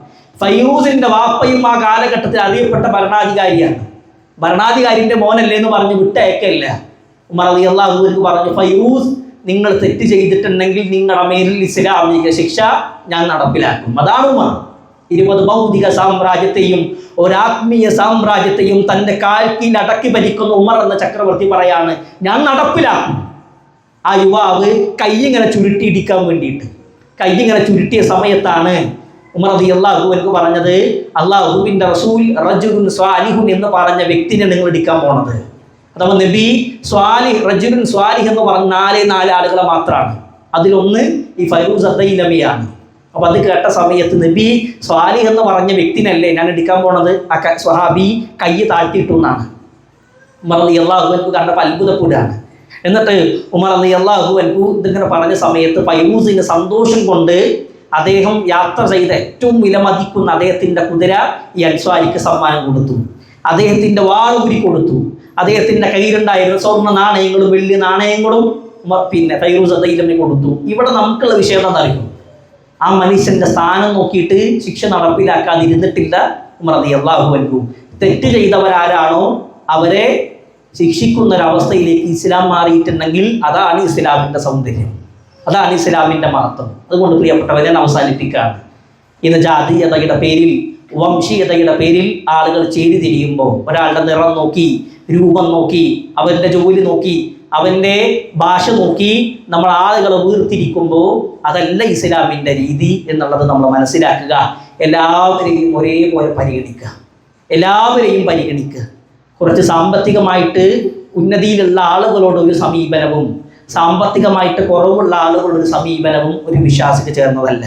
ഫൈറൂസിന്റെ വാപ്പയും ആ കാലഘട്ടത്തിൽ അറിയപ്പെട്ട ഭരണാധികാരിയാണ്. ഭരണാധികാരിന്റെ മോനല്ലേ എന്ന് പറഞ്ഞ് വിട്ടയക്കല്ല. ഉമർ റളിയല്ലാഹു അൻഹു പറഞ്ഞു, ഫൈറൂസ്, നിങ്ങൾ തെറ്റ് ചെയ്തിട്ടുണ്ടെങ്കിൽ നിങ്ങളുടെ മേലിൽ ഇസ്ലാമിക ശിക്ഷ ഞാൻ നടപ്പിലാക്കും. അതാണ് ഉമർ. 20 ഭൗതിക സാമ്രാജ്യത്തെയും ഒരാത്മീയ സാമ്രാജ്യത്തെയും തൻ്റെ കാൽക്കീൽ അടക്കി ഭരിക്കുന്ന ഉമർ എന്ന ചക്രവർത്തി പറയാണ്, ഞാൻ നടപ്പിലാക്കും. ആ യുവാവ് കൈ ഇങ്ങനെ ചുരുട്ടിയിടിക്കാൻ വേണ്ടിയിട്ട് കൈ ഇങ്ങനെ ചുരുട്ടിയ സമയത്താണ് ഉമർ റളിയല്ലാഹു അൻഹു പറഞ്ഞത്, അല്ലാഹുവിൻ്റെ റസൂൽ റജുലുൻ സ്വാലിഹുൻ എന്ന് പറഞ്ഞ വ്യക്തിനെ നിങ്ങൾ ഇടിക്കാൻ പോണത്. അഥവാ നബി സ്വാലിഹ്, റജുലുൻ സ്വാലിഹ് എന്ന് പറഞ്ഞ 4 ആളുകളെ മാത്രമാണ്. അതിലൊന്ന് ഈ ഫൈറൂസ് അദ്ദൈലമിയാണ്. അപ്പോൾ അത് കേട്ട സമയത്ത് നബി സ്വാലിഹ് എന്ന് പറഞ്ഞ വ്യക്തിനല്ലേ ഞാൻ ഇടിക്കാൻ പോണത്? ആ സ്വഹാബി കൈ താഴ്ത്തിയിട്ടു എന്നാണ്. ഉമർ റളിയല്ലാഹു അൻഹു കണ്ടപ്പോൾ അത്ഭുതപ്പെടുകയാണ്. എന്നിട്ട് ഉമർ റളിയല്ലാഹു അൻഹു ഇതിങ്ങനെ പറഞ്ഞ സമയത്ത് ഫൈറൂസിന് സന്തോഷം കൊണ്ട് അദ്ദേഹം യാത്ര ചെയ്ത ഏറ്റവും വിലമതിക്കുന്ന അദ്ദേഹത്തിൻ്റെ കുതിര ഈ അൻസ്വാരിക്ക് സമ്മാനം കൊടുത്തു. അദ്ദേഹത്തിൻ്റെ വാളുകുരി കൊടുത്തു. അദ്ദേഹത്തിൻ്റെ കയ്യിലുണ്ടായിരുന്ന സ്വർണ്ണ നാണയങ്ങളും വെള്ളി നാണയങ്ങളും പിന്നെ ഫൈറൂസ് അദ്ദൈലമി കൊടുത്തു. ഇവിടെ നമുക്കുള്ള വിഷയം എന്താണെന്നറിയും? ആ മനുഷ്യൻ്റെ സ്ഥാനം നോക്കിയിട്ട് ശിക്ഷ നടപ്പിലാക്കാതിരുന്നിട്ടില്ല ഉമർ റളിയല്ലാഹു അൻഹു. തെറ്റ് ചെയ്തവരാരാണോ അവരെ ശിക്ഷിക്കുന്ന ഒരവസ്ഥയിലേക്ക് ഇസ്ലാം മാറിയിട്ടുണ്ടെങ്കിൽ അതാണ് ഇസ്ലാമിൻ്റെ സൗന്ദര്യം, അതാണ് ഇസ്ലാമിൻ്റെ മഹത്വം. അതുകൊണ്ട് പ്രിയപ്പെട്ടവരെ ഞാൻ അവസാനിപ്പിക്കുകയാണ്. ഇന്ന് ജാതീയതയുടെ പേരിൽ, വംശീയതയുടെ പേരിൽ ആളുകൾ ചേരിതിരിയുമ്പോൾ, ഒരാളുടെ നിറം നോക്കി, രൂപം നോക്കി, അവൻ്റെ ജോലി നോക്കി, അവൻ്റെ ഭാഷ നോക്കി നമ്മൾ ആളുകളെ വേർതിരിക്കുമ്പോൾ അതല്ല ഇസ്ലാമിൻ്റെ രീതി എന്നുള്ളത് നമ്മൾ മനസ്സിലാക്കുക. എല്ലാവരെയും ഒരേപോലെ പരിഗണിക്കുക, എല്ലാവരെയും പരിഗണിക്കുക. കുറച്ച് സാമ്പത്തികമായിട്ട് ഉന്നതിയിലുള്ള ആളുകളോട് ഒരു സമീപനവും സാമ്പത്തികമായിട്ട് കുറവുള്ള ആളുകളൊരു സമീപനവും ഒരു വിശ്വാസിക്ക് ചേർന്നതല്ല.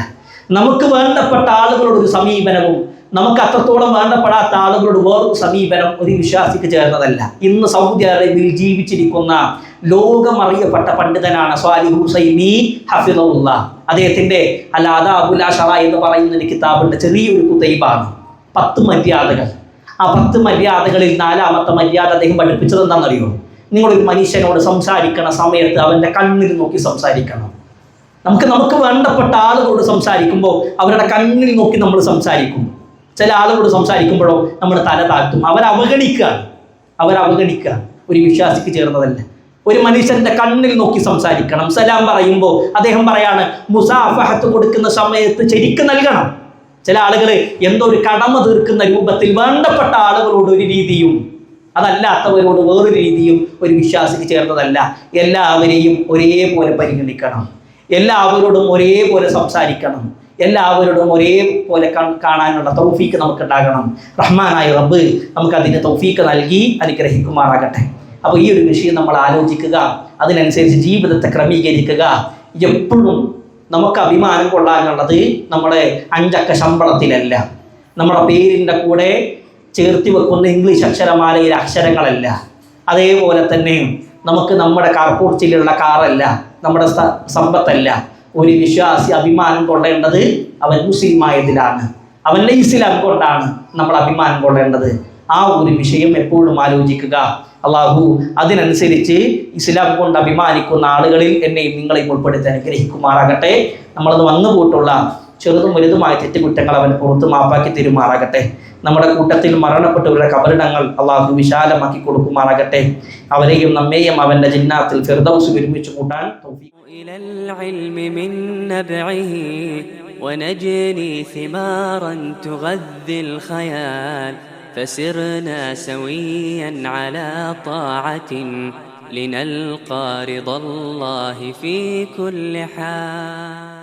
നമുക്ക് വേണ്ടപ്പെട്ട ആളുകളോടൊരു സമീപനവും നമുക്ക് അത്രത്തോളം വേണ്ടപ്പെടാത്ത ആളുകളോട് വേറൊരു സമീപനം ഒരു വിശ്വാസിക്ക് ചേർന്നതല്ല. ഇന്ന് സൗദി അറേബ്യയിൽ ജീവിച്ചിരിക്കുന്ന ലോകമറിയപ്പെട്ട പണ്ഡിതനാണ് സ്വാലിഹ് ഹുസൈമി ഹഫിളഹുല്ലാഹ്. അദ്ദേഹത്തിൻ്റെ അൽ ആദാബുൽ അശറ എന്ന് പറയുന്ന ഒരു കിതാബിൻ്റെ ചെറിയൊരു കുതൈബാണ് 10 മര്യാദകൾ. ആ 10 മര്യാദകളിൽ 4ാമത്തെ മര്യാദ അദ്ദേഹം പഠിപ്പിച്ചത് എന്താണെന്നറിയോ? നിങ്ങളൊരു മനുഷ്യനോട് സംസാരിക്കണ സമയത്ത് അവൻ്റെ കണ്ണിൽ നോക്കി സംസാരിക്കണം. നമുക്ക് വേണ്ടപ്പെട്ട ആളുകളോട് സംസാരിക്കുമ്പോൾ അവരുടെ കണ്ണിൽ നോക്കി നമ്മൾ സംസാരിക്കും. ചില ആളുകളോട് സംസാരിക്കുമ്പോഴോ നമ്മൾ തല താഴ്ത്തും. അവരവഗണിക്കുക ഒരു വിശ്വാസിക്ക് ചേർന്നതല്ല. ഒരു മനുഷ്യന്റെ കണ്ണിൽ നോക്കി സംസാരിക്കണം. സലാം പറയുമ്പോൾ അദ്ദേഹം പറയാണ്, മുസാഫഹത്ത് കൊടുക്കുന്ന സമയത്ത് ശരിക്കും നൽകണം. ചില ആളുകൾ എന്തോ ഒരു കടമ തീർക്കുന്ന രൂപത്തിൽ വേണ്ടപ്പെട്ട ആളുകളോട് ഒരു രീതിയും അതല്ലാത്തവരോട് വേറൊരു രീതിയും ഒരു വിശ്വാസിക്ക് ചേർന്നതല്ല. എല്ലാവരെയും ഒരേപോലെ പരിഗണിക്കണം, എല്ലാവരോടും ഒരേപോലെ സംസാരിക്കണം, എല്ലാവരോടും ഒരേപോലെ കാണാനുള്ള തൗഫീക്ക് നമുക്കുണ്ടാകണം. റഹ്മാനായ റബ്ബ് നമുക്ക് അതിന് തൗഫീക്ക് നൽകി അനുഗ്രഹിക്കുമാറാകട്ടെ. അപ്പോൾ ഈ ഒരു വിഷയം നമ്മൾ ആലോചിക്കുക, അതിനനുസരിച്ച് ജീവിതത്തെ ക്രമീകരിക്കുക. എപ്പോഴും നമുക്ക് അഭിമാനം കൊള്ളാനുള്ളത് നമ്മുടെ 5 അക്ക ശമ്പളത്തിലല്ല, നമ്മുടെ പേരിൻ്റെ കൂടെ ചേർത്തി വെക്കുന്ന ഇംഗ്ലീഷ് അക്ഷരമാലയിലെ അക്ഷരങ്ങളല്ല, അതേപോലെ തന്നെ നമുക്ക് നമ്മുടെ കാർപൂർച്ചിലുള്ള കാറല്ല, നമ്മുടെ സമ്പത്തല്ല. ഒരു വിശ്വാസി അഭിമാനം കൊള്ളേണ്ടത് അവൻ മുസ്ലിമായതിലാണ്, അവൻ്റെ ഇസ്ലാം കൊണ്ടാണ് നമ്മൾ അഭിമാനം കൊള്ളേണ്ടത്. ആ ഒരു വിഷയം എപ്പോഴും ആലോചിക്കുക. അള്ളാഹു അതിനനുസരിച്ച് ഇസ്ലാം കൊണ്ട് അഭിമാനിക്കുന്ന ആളുകളിൽ എന്നെയും നിങ്ങളെയും ഉൾപ്പെടുത്തി അനുഗ്രഹിക്കുമാറാകട്ടെ. നമ്മളത് വന്നുപോയിട്ടുള്ള ചെറുതും വലുതുമായ തെറ്റുകുറ്റങ്ങൾ അവൻ പുറത്ത് മാപ്പാക്കി തരുമാറാകട്ടെ. നമ്മുടെ കൂട്ടത്തിൽ മരണപ്പെട്ടവരുടെ കബറിടങ്ങൾ അള്ളാഹു വിശാലമാക്കി കൊടുക്കുമാറാകട്ടെ. അവരെയും നമ്മെയും അവൻ്റെ ജന്നാത്തിൽ ഫിർദൗസ് ഒരുമിച്ച് കൂട്ടാൻ തൗഫീഖ്. ونجني ثمارا تغذي الخيال فسرنا سويا على طاعة لنلقى رضا الله في كل حال.